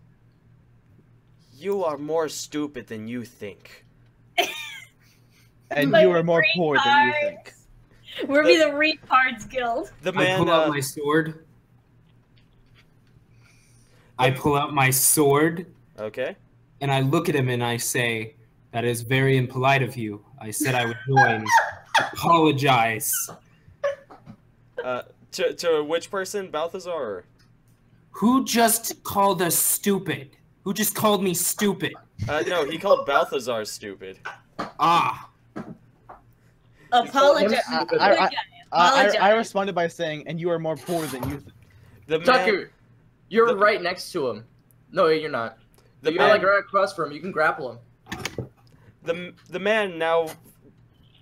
You are more stupid than you think." And Like you are more green poor than you cards. think. We'll be the Retards Guild. The man. I pull out my sword. I pull out my sword. Okay. And I look at him and I say, "That is very impolite of you. I said I would join. Apologize." To which person, Balthazar? Or? Who just called us stupid? Who just called me stupid? No, he called Balthazar stupid. Ah. Apologize. I responded by saying, "And you are more poor than you think." The man, Tucker, you're right next to him. No, you're not. You're like right across from him. You can grapple him. The man, now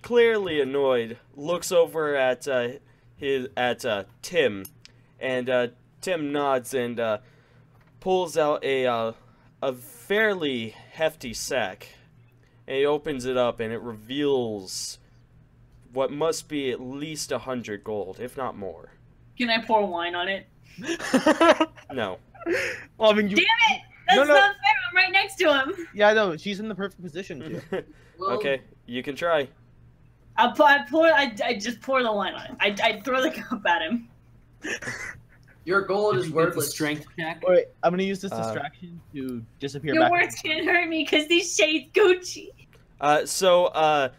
clearly annoyed, looks over at Tim, and Tim nods and pulls out a fairly hefty sack, and he opens it up, and it reveals what must be at least 100 gold, if not more. Can I pour wine on it? No. Well, I mean, Damn it! That's not fair. I'm right next to him. Yeah, I know. She's in the perfect position to. Okay, you can try. I just pour the wine on it. I throw the cup at him. Your gold is worthless. Strength check. Wait, I'm gonna use this distraction to disappear. Your back. words can't hurt me because these shades Gucci. So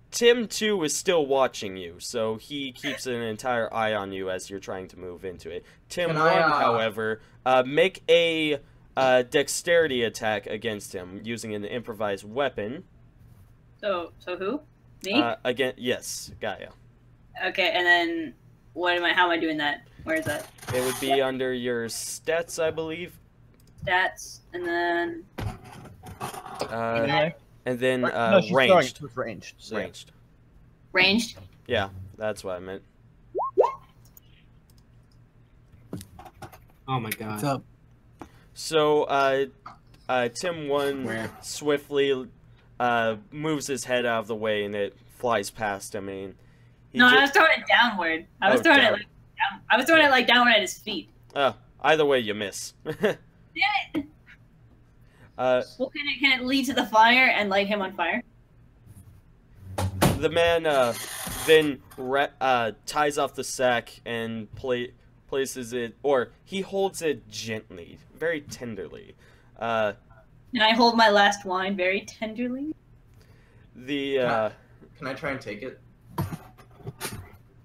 Tim 2 is still watching you, so he keeps an entire eye on you as you're trying to move into it. Tim 1, however, make a dexterity attack against him using an improvised weapon. So who? Me? Yes, Gaia. Okay, and then how am I doing that? Where is that? It would be under your stats, I believe. Stats, and then and then no, she's ranged. Ranged. So. Ranged. Ranged? Yeah, that's what I meant. Oh my god. What's up? So, Tim 1 swiftly moves his head out of the way, and it flies past him. I was throwing it downward. I was throwing it like downward at his feet. Either way, you miss. Damn it! Well, can it lead to the fire and light him on fire? The man then ties off the sack and places it, or he holds it gently, very tenderly. And I hold my last wine very tenderly. Can I try and take it?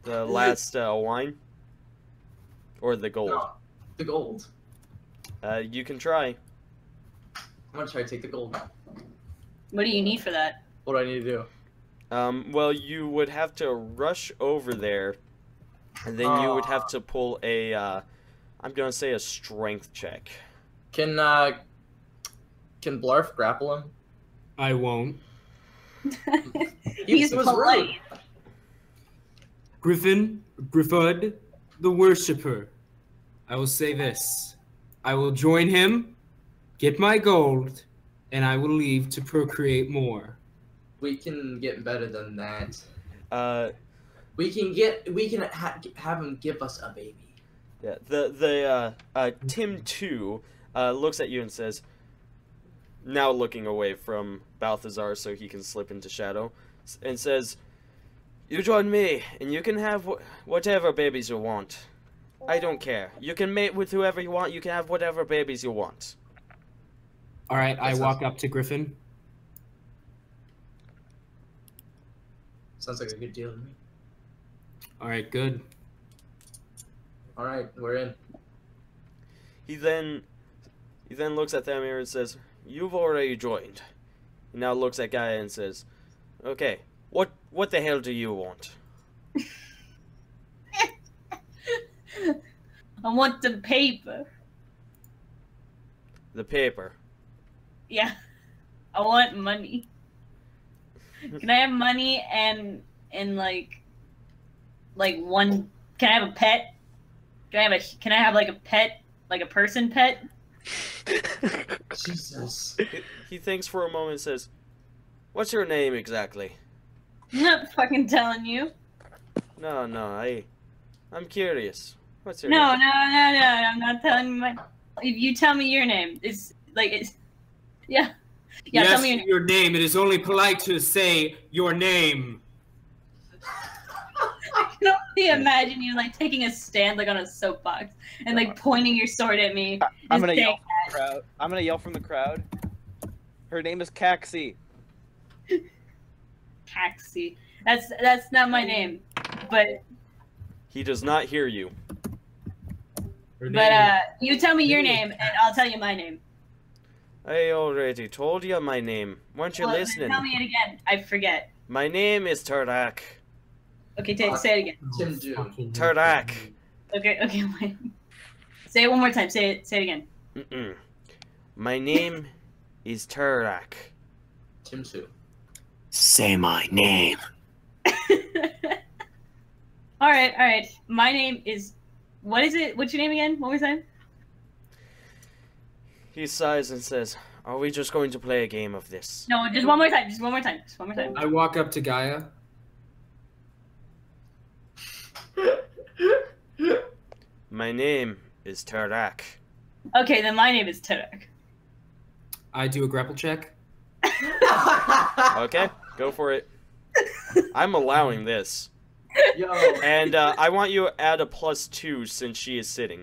The last wine? Or the gold? No, the gold. You can try. I'm gonna try to take the gold. What do you need for that? What do I need to do? Well, you would have to rush over there, and then you would have to pull a, I'm gonna say a strength check. Can Blarf grapple him? I won't. He's polite. Gruffudd, the worshipper. I will say this. I will join him, get my gold, and I will leave to procreate more. We can get better than that. We can have him give us a baby. Yeah. Tim 2 looks at you and says, now looking away from Balthazar so he can slip into shadow, and says, "You join me, and you can have whatever babies you want. I don't care. You can mate with whoever you want. You can have whatever babies you want." All right, I walk up to Griffin. Sounds like a good deal to me. All right, good. All right, we're in. He then looks at Thamior and says, "You've already joined." He now looks at Gaia and says, "Okay, what the hell do you want?" I want the paper. The paper. Yeah. I want money. Can I have money and like one? Can I have a pet? Can I have like a pet, like a person pet? Jesus. He thinks for a moment and says, "What's your name exactly?" I'm not fucking telling you. No, I'm curious. What's your No, name? no, I'm not telling you if you tell me your name, yeah. Yeah, yes, tell me your name. It is only polite to say your name. imagine you like taking a stand like on a soapbox and like pointing your sword at me. I'm gonna yell from the crowd. I'm gonna yell from the crowd. Her name is Caxie. Caxie. That's not my name, but He does not hear you. you tell me your name and I'll tell you my name. I already told you my name. Weren't you Well, listening? Tell me it again. I forget. My name is Turdak. Okay, say it again. Tim Doom. Turdak. Okay, wait. Say it one more time. Say it again. My name is Turdak. Tim Sue. Say my name. All right. My name is. What is it? What's your name again? One more time. He sighs and says, "Are we just going to play a game of this?" No, just one more time. Just one more time. I walk up to Gaia. My name is Turdak. Okay, then my name is Tarek. I do a grapple check. Okay, go for it. I'm allowing this. Yo. And I want you to add a +2 since she is sitting.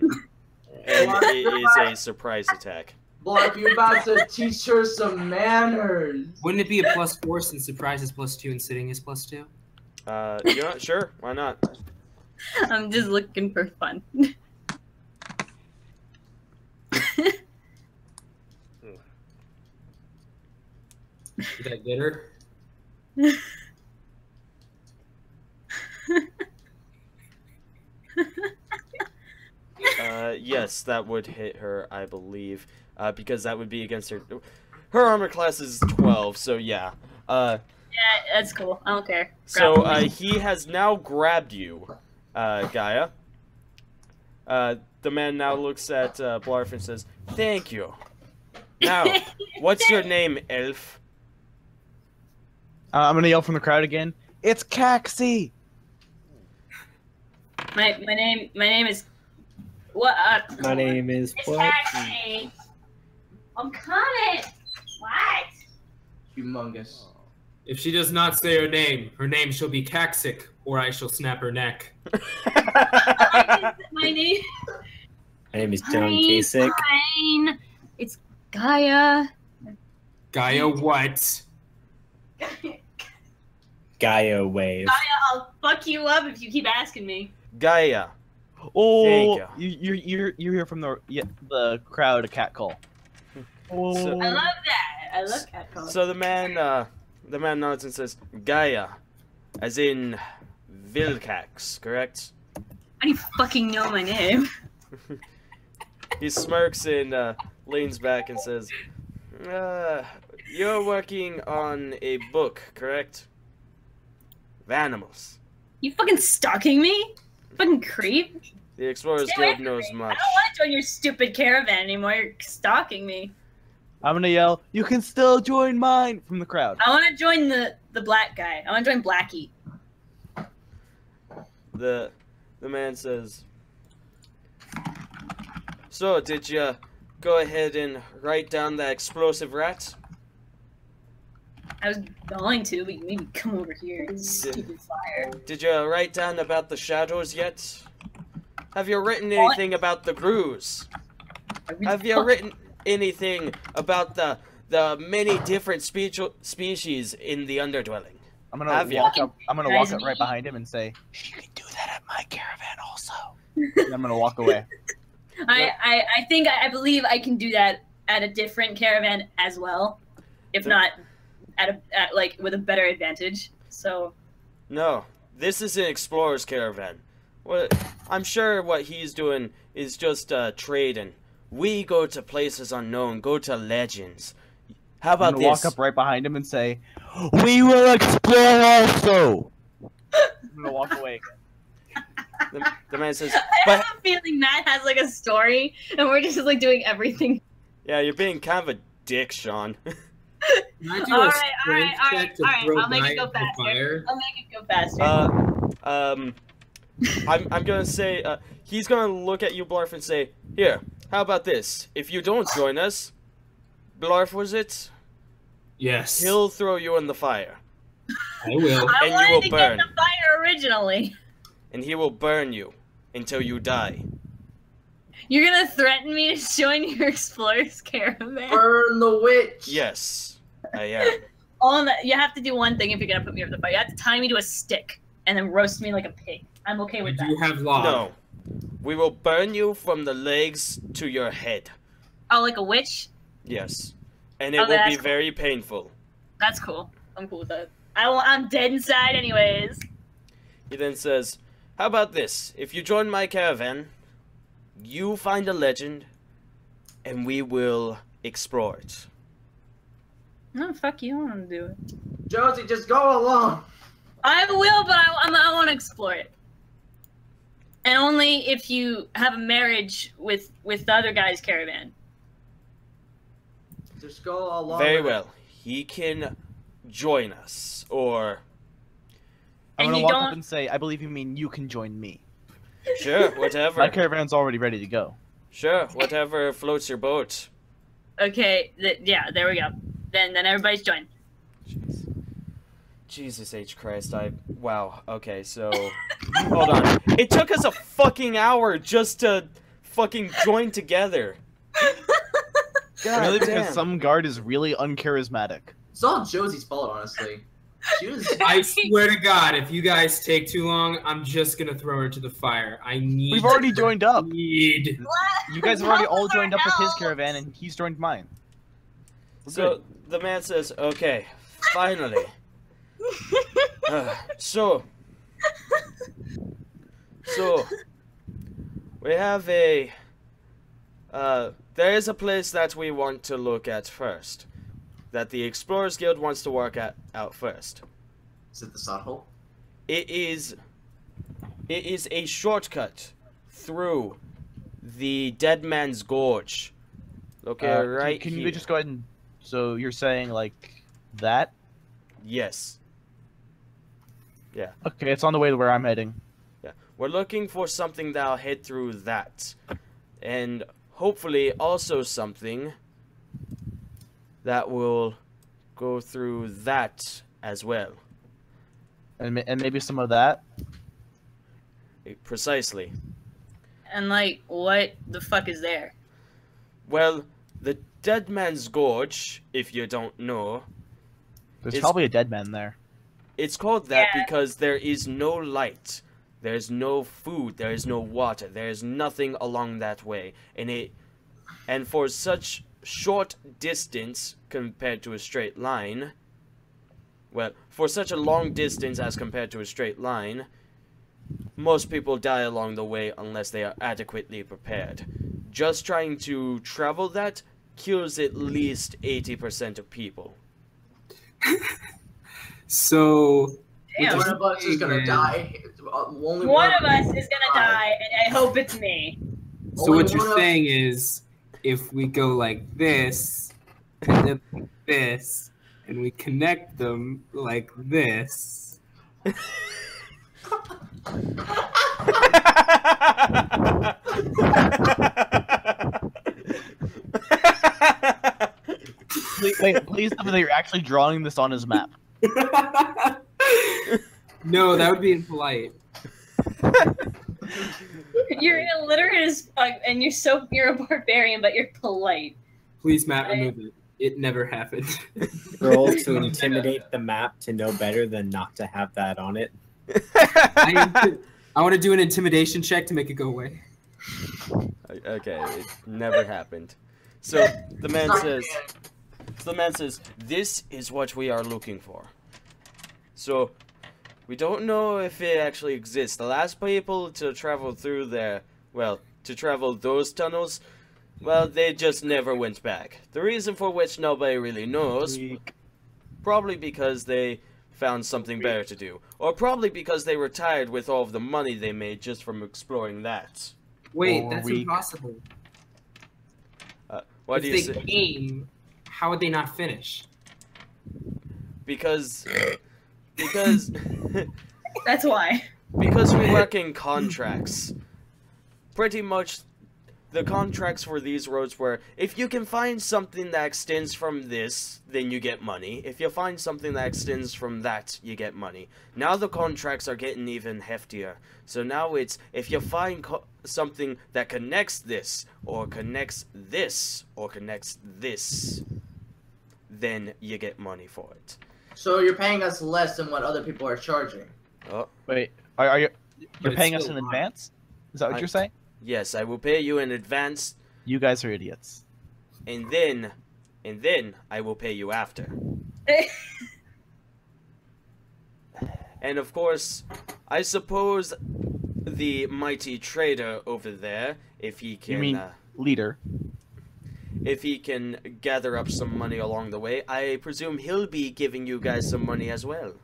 And it is a surprise attack. Blarf, you about to teach her some manners. Wouldn't it be a +4 since surprise is +2 and sitting is +2? You know, sure, why not? I'm just looking for fun. Did I get her? Yes, that would hit her, I believe. Because that would be against her. Her armor class is 12, so yeah. Yeah, that's cool. I don't care. So, he has now grabbed you, Gaia. The man now looks at Blarf and says, "Thank you. Now, what's your name, elf?" I'm gonna yell from the crowd again. It's Caxie. My name is what? My name is It's what? Caxie. I'm coming. What? Humongous. If she does not say her name shall be Caxic, or I shall snap her neck. My name. My name is John Kasich. Fine. It's Gaia. Gaia what? Gaia wave. Gaia, I'll fuck you up if you keep asking me. Gaia. Oh, Thank you hear from the crowd a cat call. So- I love that. I love cat calls. So the man nods and says, "Gaia, as in Vilcax, correct?" How do you fucking know my name? He smirks and leans back and says, "You're working on a book, correct? Of animals." You fucking stalking me? Fucking creep. The Explorers Stay away Guild from knows me. I much. don't want to join your stupid caravan anymore. You're stalking me. I'm gonna yell, "You can still join mine!" from the crowd. I want to join the black guy. I want to join Blackie. The man says, "So, did you go ahead and write down the explosive rat?" I was going to, but you made me come over here. Stupid fire. Did you write down about the shadows yet? Have you written anything about the grooves? Have you written anything about the many different species in the Underdwelling? I'm gonna Have ya? walk up. I'm gonna walk Guys, up right me. behind him and say, "You can do that at my caravan also." And I'm gonna walk away. I believe I can do that at a different caravan as well, if not at like with a better advantage. So No, this is an explorer's caravan. What I'm sure what he's doing is just trading. We go to places unknown, go to legends. How I'm about gonna walk this? up right behind him and say, "We will explore also." I'm gonna walk away again. The man says, I "But have a feeling Matt has like a story, and we're just like doing everything. yeah, you're being kind of a dick, Sean." Can I do All a right, strength all right, check to all right. throw I'll make it Gaia go into the faster. fire? I'll make it go faster. I'm gonna say he's gonna look at you, Blarf, and say, "Here, how about this? If you don't join us, Blarf was it? Yes. He'll throw you in the fire." I will. I and you wanted will to burn. get in the fire originally. and he will burn you until you die. You're gonna threaten me to join your explorer's caravan? Burn the witch. Yes, I am. You have to do one thing if you're gonna put me up the fire. You have to tie me to a stick and then roast me like a pig. I'm okay with that. You have log. No. We will burn you from the legs to your head. Oh, like a witch? Yes. And it will be very painful. That's cool. I'm cool with that. I'm dead inside anyways. He then says, how about this? If you join my caravan, you find a legend, and we will explore it. No, fuck you. I don't want to do it. Josie, just go along. I will, but I want to explore it. And only if you have a marriage with the other guy's caravan. Just go along. Very well. He can join us, or... I'm gonna walk up and say, I believe you mean you can join me. Sure, whatever. My caravan's already ready to go. Sure, whatever floats your boat. Okay, yeah, there we go. Then everybody's joined. Jesus H. Christ, wow, okay, so... Hold on. It took us a fucking hour just to fucking join together. God really, damn. because some guard is really uncharismatic. It's all Josie's fault, honestly. She was... I swear to God, if you guys take too long, I'm just gonna throw her to the fire. We've already joined up. Need. You guys have already all joined up with his caravan, and he's joined mine. So, the man says, okay, finally. So, we have a, there is a place that we want to look at first, that the Explorers Guild wants to work out first. Is it the sod hole? It is a shortcut through the Dead Man's Gorge. Okay, right Can here. you just go ahead and, so you're saying, like, that? Yes. Yeah. Okay, it's on the way to where I'm heading. Yeah. We're looking for something that'll head through that. And hopefully also something that will go through that as well. And maybe some of that? Precisely. And, like, what the fuck is there? Well, the Dead Man's Gorge, if you don't know... There's probably a dead man there. It's called that because there is no light. There's no food. There is no water. There is nothing along that way. And for such short distance compared to a straight line... Well, for such a long distance as compared to a straight line, most people die along the way unless they are adequately prepared. Just trying to travel that kills at least 80% of people. So... Damn. One of us is gonna die. Only one of us is gonna die, and I hope it's me. So what you're saying is, if we go like this, and then like this, and we connect them like this. Please tell me that you're actually drawing this on his map. No, that would be impolite. You're illiterate as fuck, and you're a barbarian, but you're polite. Please, Matt, remove it. It never happened. Roll to intimidate the map to know better than not to have that on it. I want to do an intimidation check to make it go away. Okay, it never happened. So the man says, this is what we are looking for. So we don't know if it actually exists. The last people to travel through there, well, to travel those tunnels, well, they just never went back. The reason for which nobody really knows, probably because they found something better to do. Or probably because they were tired with all of the money they made just from exploring that. Wait, that's impossible. What do you say? If they came, how would they not finish? Because that's why. Because we work in contracts. Pretty much the contracts for these roads were, if you can find something that extends from this, then you get money. If you find something that extends from that, you get money. Now the contracts are getting even heftier. So now it's, if you find something that connects this, or connects this, or connects this, then you get money for it. So you're paying us less than what other people are charging. Oh. Wait, are you? You're But paying it's us in still advance? Is that what you're saying? Yes, I will pay you in advance, You guys are idiots. and then I will pay you after. And of course, I suppose the mighty trader over there, if he can, You mean leader? if he can gather up some money along the way, I presume he'll be giving you guys some money as well.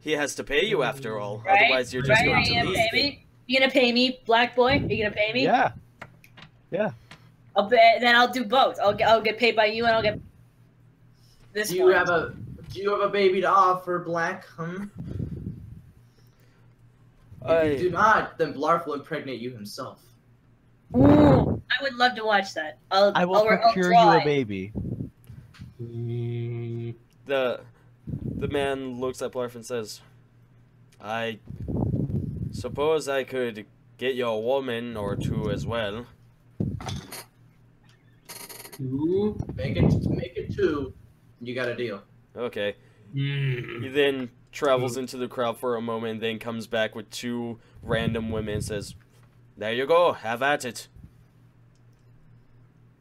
He has to pay you after all, Right? otherwise you're just Right? going Are you to gonna leave. pay me? You gonna pay me, black boy? Are you gonna pay me? Yeah. Yeah. Then I'll do both. I'll get paid by you, and I'll get this Do you one. have a baby to offer, Black? If you do not, then Blarf will impregnate you himself. Ooh, I would love to watch that. I will I'll procure draw you a it. baby. The man looks at Blarf and says, I suppose I could get you a woman or two as well. Ooh. Make it 2. You got a deal. Okay. Mm. He then travels into the crowd for a moment and then comes back with 2 random women and says, there you go, have at it.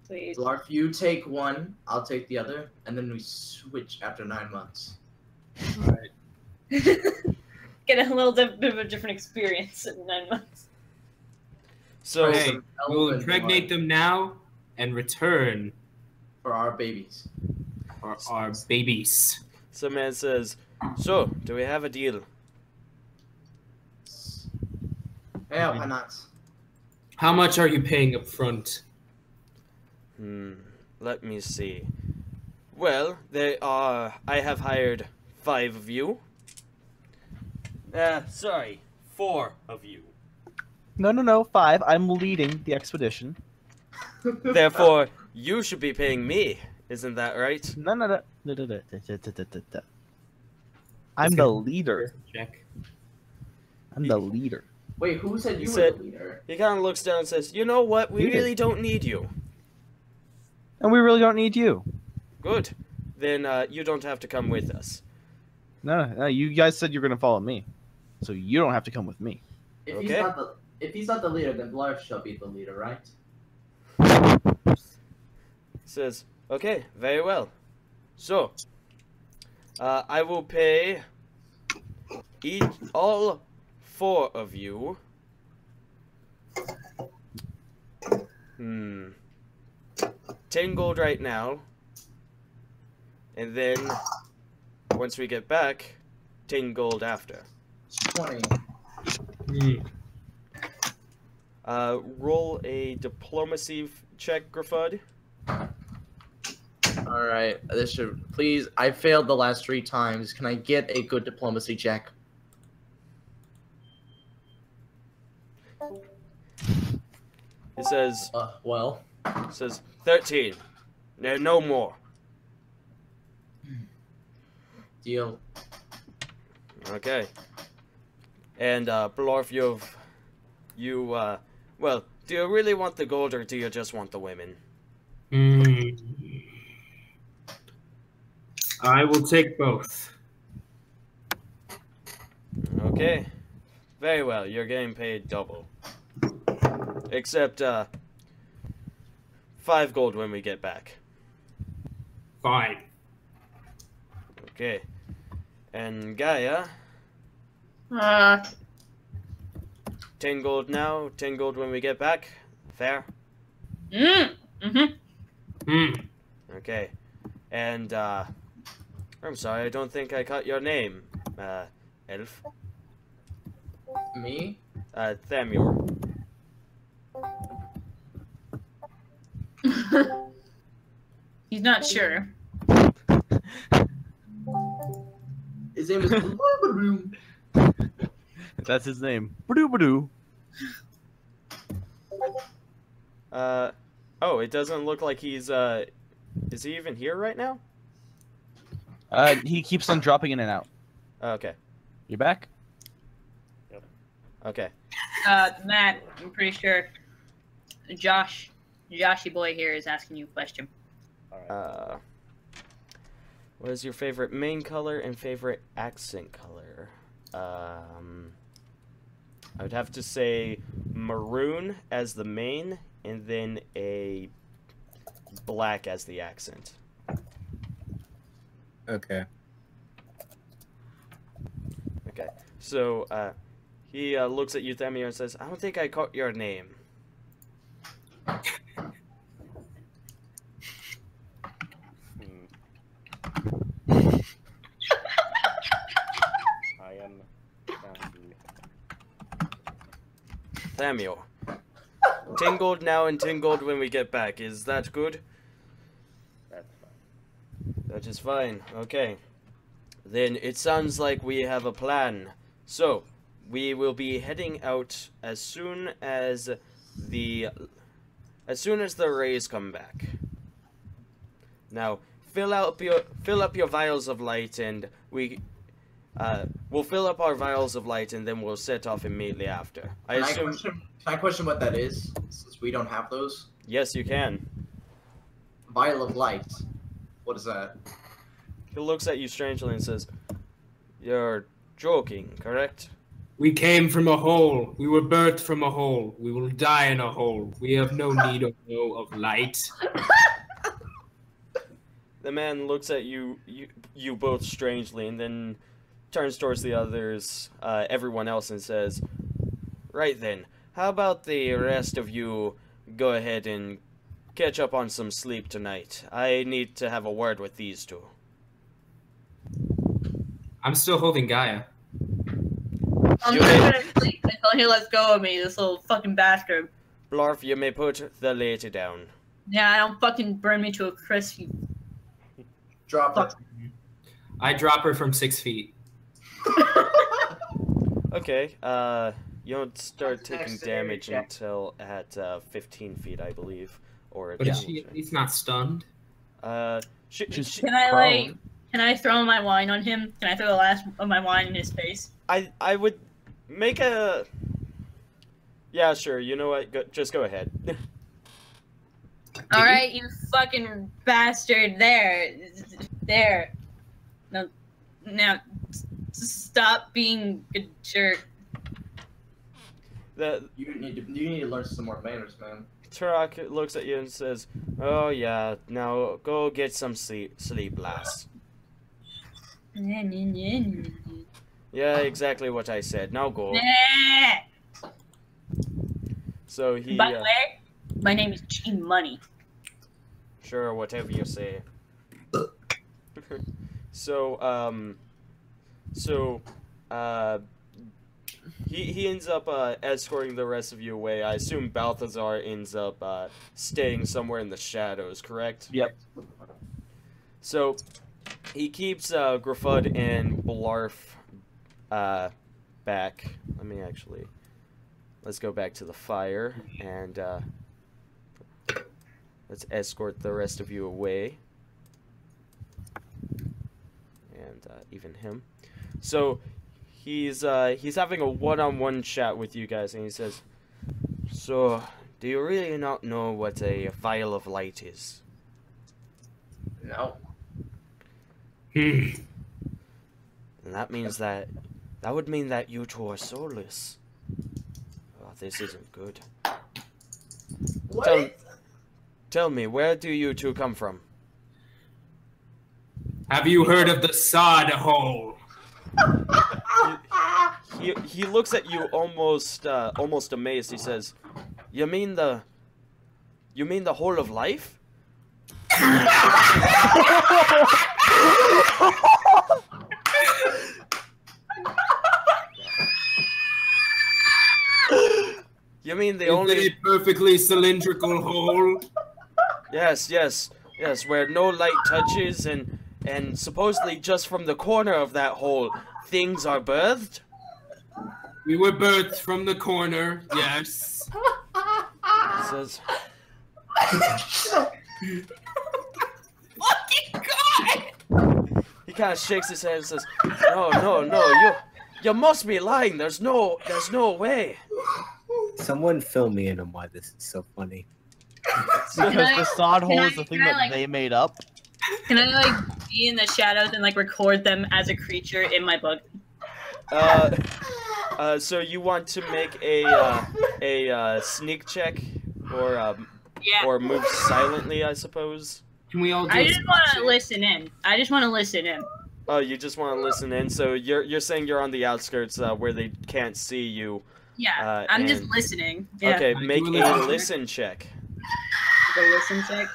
Please. Blarf, you take one, I'll take the other, and then we switch after 9 months. Get a little bit of a different experience in 9 months. So, Hey, some we'll elven impregnate blood them now and return for our babies. for our babies. some man says, so, do we have a deal? Yeah, why not? How much are you paying up front? Let me see. Well, I have hired 5 of you. Sorry, 4 of you. No, 5. I'm leading the expedition. Therefore, you should be paying me. Isn't that right? No. I'm the leader. Check. I'm the leader. Wait, who said He you were said- the leader? He kind of looks down and says, you know what? We You did. really don't need you. And we really don't need you. Good. Then you don't have to come with us. No, you guys said you're gonna follow me, so you don't have to come with me. If Okay. he's not the leader, then Blarf shall be the leader, right? He says, okay, very well. So, I will pay all 4 of you. 10 gold right now. And then, once we get back, 10 gold after. 20. Roll a diplomacy check, Gruffudd. Alright, this should... Please, I failed the last 3 times. Can I get a good diplomacy check? It says, Well... 13. No more. Deal. Okay. And, Blarf, well, do you really want the gold or do you just want the women? I will take both. Okay. Very well, you're getting paid double. Except, 5 gold when we get back. Fine. Okay. And Gaia, 10 gold now, 10 gold when we get back. Fair? Okay. And, I'm sorry, I don't think I caught your name, Elf. Me? Thamior. He's not sure. His name is... That's his name. Badoo badoo. Oh, it doesn't look like he's, is he even here right now? He keeps on dropping in and out. Okay. You back? Yep. Okay. Matt, I'm pretty sure Joshy boy here is asking you a question. Alright. What is your favorite main color and favorite accent color? I would have to say maroon as the main, and then a black as the accent. Okay. Okay. So, he looks at you, Thamior, and says, I don't think I caught your name. I am Thamior. Tingled now and tingled when we get back. Is that good? That's fine. That is fine. Okay. Then it sounds like we have a plan. So, we will be heading out as soon as the rays come back. Now, fill up your vials of light, and we'll fill up our vials of light, and then we'll set off immediately after. Can I question what that is, since we don't have those? Yes, you can. Vial of light. What is that? He looks at you strangely and says, "You're joking, correct?" We came from a hole. We were birthed from a hole. We will die in a hole. We have no need of light. The man looks at you both strangely, and then turns towards the others, everyone else, and says, "Right then, how about the rest of you go ahead and catch up on some sleep tonight? I need to have a word with these two." I'm still holding Gaia. I'm not gonna sleep until he lets go of me, this little fucking bastard. Blarf, you may put the lady down. Yeah, I don't fucking burn me to a crisp, you Drop it. I drop her from 6 feet. Okay, you don't start taking damage until at 15 feet, I believe. Or But is she at least not stunned? Can I throw my wine on him? Can I throw the last of my wine in his face? I would make a... Yeah, sure, you know what, just go ahead. Alright, you fucking bastard. There. No, now, stop being a jerk. You need to learn some more manners, man. Turok looks at you and says, "Oh yeah, now go get some sleep, lass." Yeah, exactly what I said. Now go. So he... By the way, my name is G Money. Sure, whatever you say. He ends up escorting the rest of you away. I assume Balthazar ends up staying somewhere in the shadows, correct? Yep. So he keeps Gruffudd and Blarf back. Let's go back to the fire and let's escort the rest of you away. And even him. So he's having a one-on-one chat with you guys, and he says, "So, do you really not know what a vial of light is?" No. And that means that would mean that you two are soulless. Oh, this isn't good. What? Tell me, where do you two come from? Have you heard of the sod hole? He looks at you almost amazed. He says, "You mean the whole of life?" You mean the only... Is it a perfectly cylindrical hole? Yes, where no light touches, and supposedly just from the corner of that hole, things are birthed? We were birthed from the corner, yes. He says, Fucking God! he kind of shakes his head and says, no, you must be lying. There's no way. Someone fill me in on why this is so funny. Because the sod hole is the thing that they made up. Can I like be in the shadows and like record them as a creature in my book? So you want to make a sneak check or move silently, I suppose. Can we all do I just want to listen in. Oh, you just want to listen in. So you're saying you're on the outskirts where they can't see you. Yeah, I'm just listening. Yeah. Okay, make a listen check. The listen check.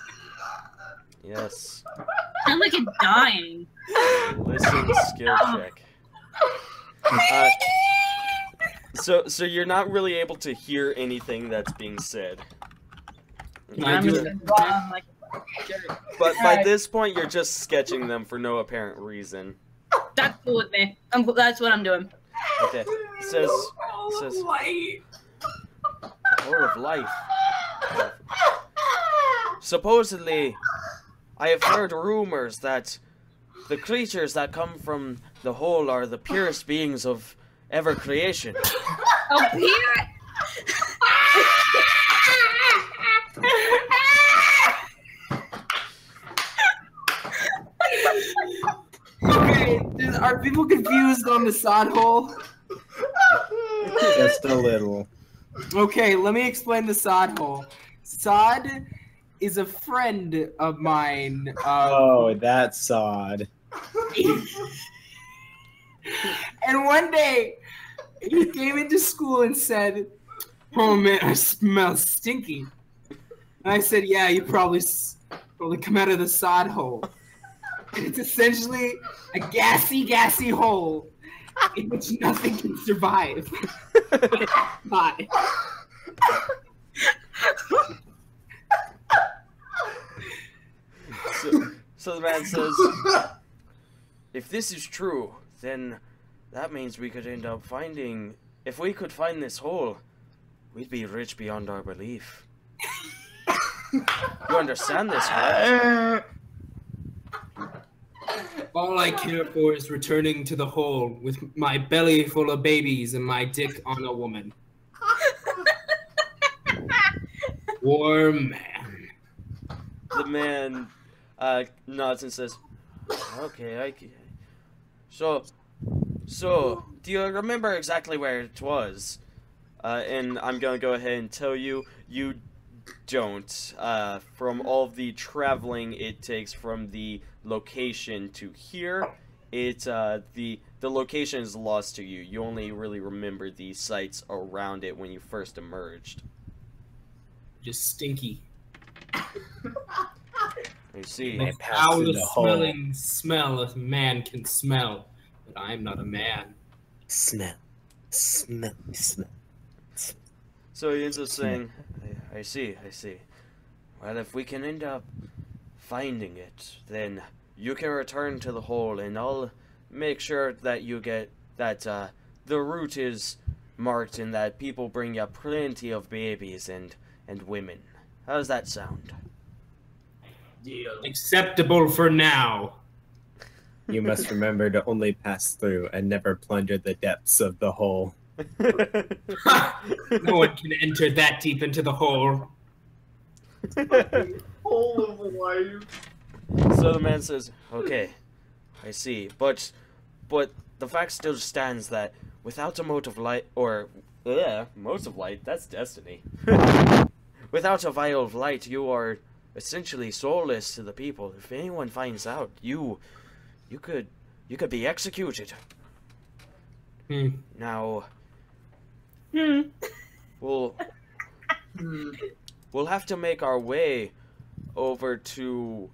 Yes. I'm like dying. Listen skill check. So you're not really able to hear anything that's being said. I'm just gonna like a jerk. But by this point, you're just sketching them for no apparent reason. That's cool with me. That's what I'm doing. Okay. It says Hole of Life. Supposedly, I have heard rumors that the creatures that come from the hole are the purest beings of ever creation. Oh, pure! Okay, are people confused on the sod hole? Just a little. Okay, let me explain the sod hole. Sod is a friend of mine. Oh, that's sod. And one day, he came into school and said, "Oh man, I smell stinky." And I said, "Yeah, you probably come out of the sod hole." And it's essentially a gassy hole in which nothing can survive. Bye. So the man says, if this is true, then that means we could end up finding... If we could find this hole, we'd be rich beyond our belief. You understand this, right? All I care for is returning to the hole with my belly full of babies and my dick on a woman. War man. The man nods and says, okay, So, do you remember exactly where it was? And I'm gonna go ahead and tell you, you don't. From all the traveling it takes from the location to here, the location is lost to you. You only really remember the sites around it when you first emerged. Just stinky. You see, The foulest smelling smell a man can smell, but I'm not a man. Smell. So he ends up saying, I see. Well, if we can end up finding it, then you can return to the hole, and I'll make sure that you get that the route is marked and that people bring you plenty of babies and women. How does that sound? Acceptable for now. You must remember to only pass through and never plunder the depths of the hole. No one can enter that deep into the hole. Hole of life. So the man says, okay, I see, but the fact still stands that without a mote of light, mote of light, that's destiny. Without a vial of light, you are essentially soulless to the people. If anyone finds out, you could be executed. Now, we'll have to make our way over to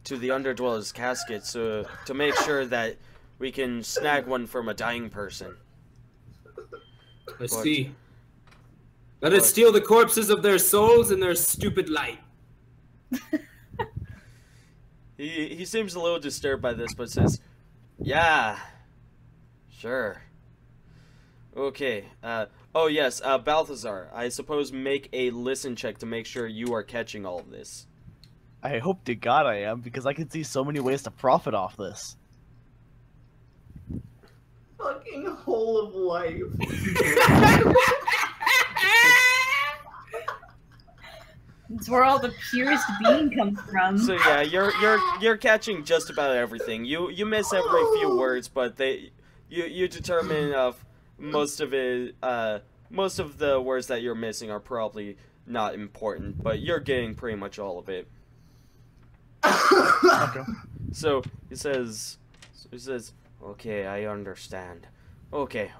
to the Underdweller's casket, so to make sure that we can snag one from a dying person. Let's see. Let us steal the corpses of their souls and their stupid light. He seems a little disturbed by this, but says, yeah, Sure. Okay, oh yes, Balthazar, I suppose make a listen check to make sure you are catching all of this. I hope to God I am, because I can see so many ways to profit off this. Fucking whole of life. It's where all the purest being comes from. So yeah, you're catching just about everything. You miss every few words, but you determine most of it. Most of the words that you're missing are probably not important, but you're getting pretty much all of it. Okay. So he says, okay, I understand. Okay.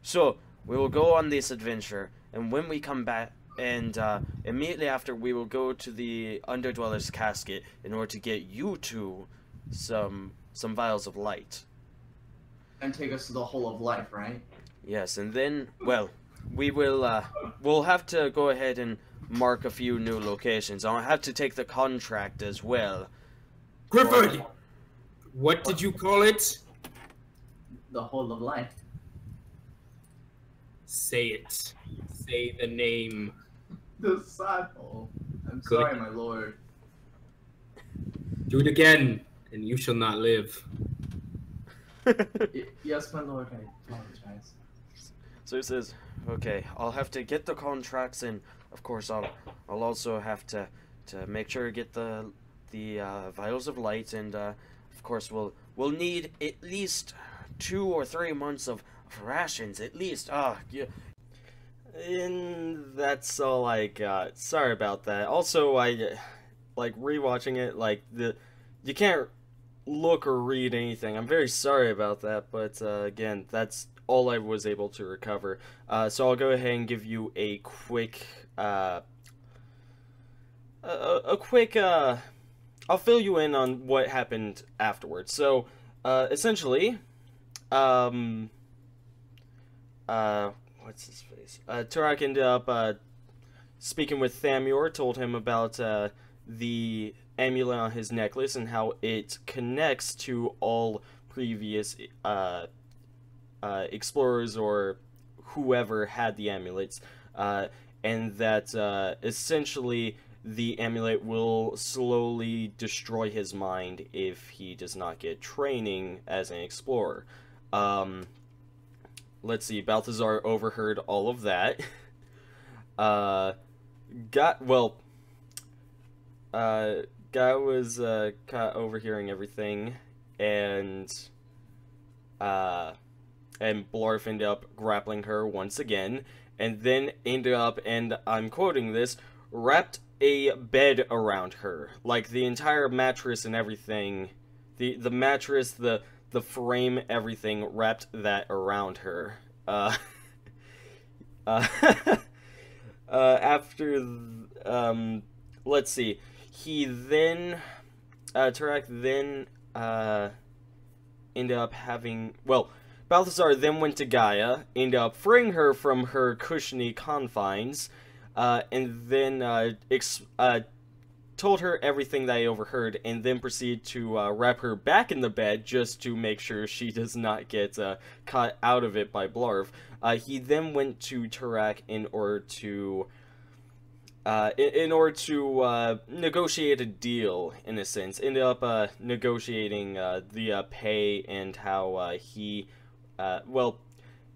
So we will go on this adventure, and when we come back, and immediately after, we will go to the Underdweller's casket in order to get you two some vials of light. And take us to the whole of life, right? Yes, and then, well, we will we'll have to go ahead and mark a few new locations. I'll have to take the contract as well. Gruffudd! What did you call it? The whole of life. Say it. Say the name. Disciple. I'm Good. sorry, my lord. Do it again, and you shall not live. Yes, my lord, I apologize. So he says, okay, I'll have to get the contracts, and of course I'll also have to make sure to get the vials of light, and of course we'll need at least 2 or 3 months of rations at least. Yeah. And that's all I got. Sorry about that. Also, I like rewatching it. Like you can't look or read anything. I'm very sorry about that, but again, that's all I was able to recover. So I'll go ahead and give you a quick, I'll fill you in on what happened afterwards. So, essentially, what's his face? Turok ended up speaking with Thamior, told him about the amulet on his necklace and how it connects to all previous explorers or whoever had the amulets, and that essentially the amulet will slowly destroy his mind if he does not get training as an explorer. Let's see, Balthazar overheard all of that. Guy was caught overhearing everything, and Blarf ended up grappling her once again, and then ended up, and I'm quoting this, wrapped a bed around her. Like, the entire mattress and everything, the mattress, the frame, everything, wrapped that around her. Let's see, he then, Turok then, ended up having, well, Balthazar then went to Gaia, ended up freeing her from her cushiony confines, and then told her everything that I overheard, and then proceeded to wrap her back in the bed just to make sure she does not get caught out of it by Blarf. He then went to Turok in order to negotiate a deal, in a sense. Ended up negotiating the pay and how he, well,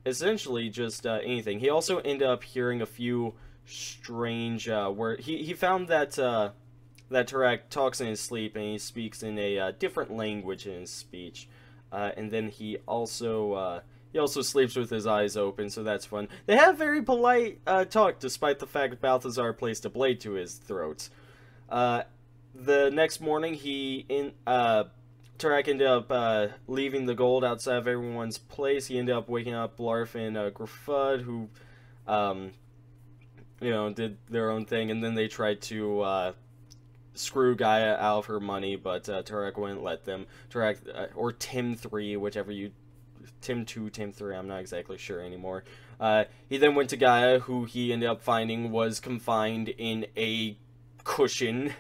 essentially just anything. He also ended up hearing a few strange words. He found that that Turok talks in his sleep, and he speaks in a different language in his speech. And then he also sleeps with his eyes open, so that's fun. They have very polite talk, despite the fact that Balthazar placed a blade to his throat. The next morning, Turok ended up leaving the gold outside of everyone's place. He ended up waking up Blarf and Gruffudd, who, did their own thing, and then they tried to screw Gaia out of her money, but Turok wouldn't let them. Turok, or Tim 3, whichever you... Tim 2, Tim 3, I'm not exactly sure anymore. He then went to Gaia, who he ended up finding was confined in a cushion,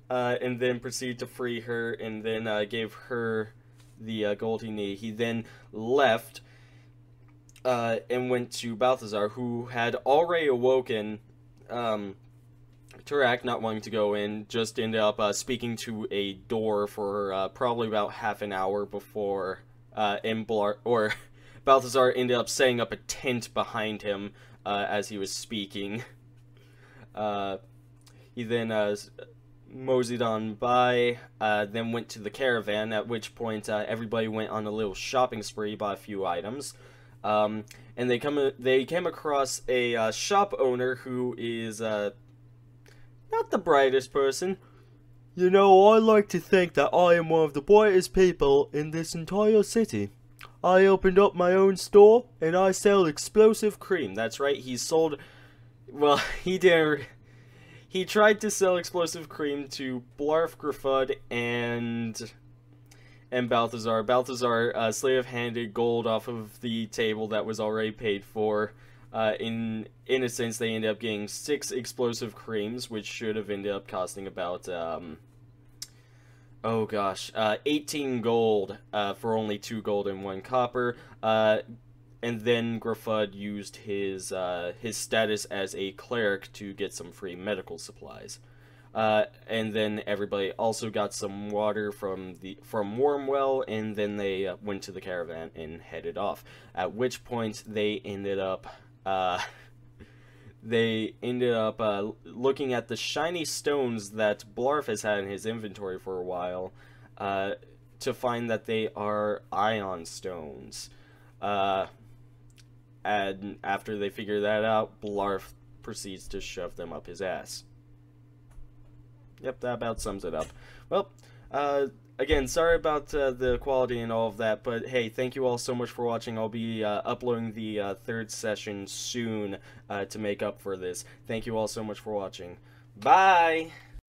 and then proceeded to free her, and then gave her the gold he needed. He then left, and went to Balthazar, who had already awoken. Turak, not wanting to go in, just ended up speaking to a door for probably about half an hour before Balthazar ended up setting up a tent behind him as he was speaking. He then moseyed on by, then went to the Caravan, at which point everybody went on a little shopping spree, bought a few items. And they came across a shop owner who is not the brightest person. You know, I like to think that I am one of the brightest people in this entire city. I opened up my own store, and I sell explosive cream. That's right, he sold... Well, he did... He tried to sell explosive cream to Blarf, Gruffudd, and Balthazar. Balthazar slave-handed gold off of the table that was already paid for. In a sense, they ended up getting 6 explosive creams, which should have ended up costing about, 18 gold, for only 2 gold and 1 copper. And then Gruffudd used his status as a cleric to get some free medical supplies. And then everybody also got some water from Wormwell, and then they went to the Caravan and headed off. At which point they ended up looking at the shiny stones that Blarf has had in his inventory for a while, to find that they are ion stones. And after they figure that out, Blarf proceeds to shove them up his ass. Yep, that about sums it up. Well, again, sorry about the quality and all of that, but hey, thank you all so much for watching. I'll be uploading the 3rd session soon to make up for this. Thank you all so much for watching. Bye!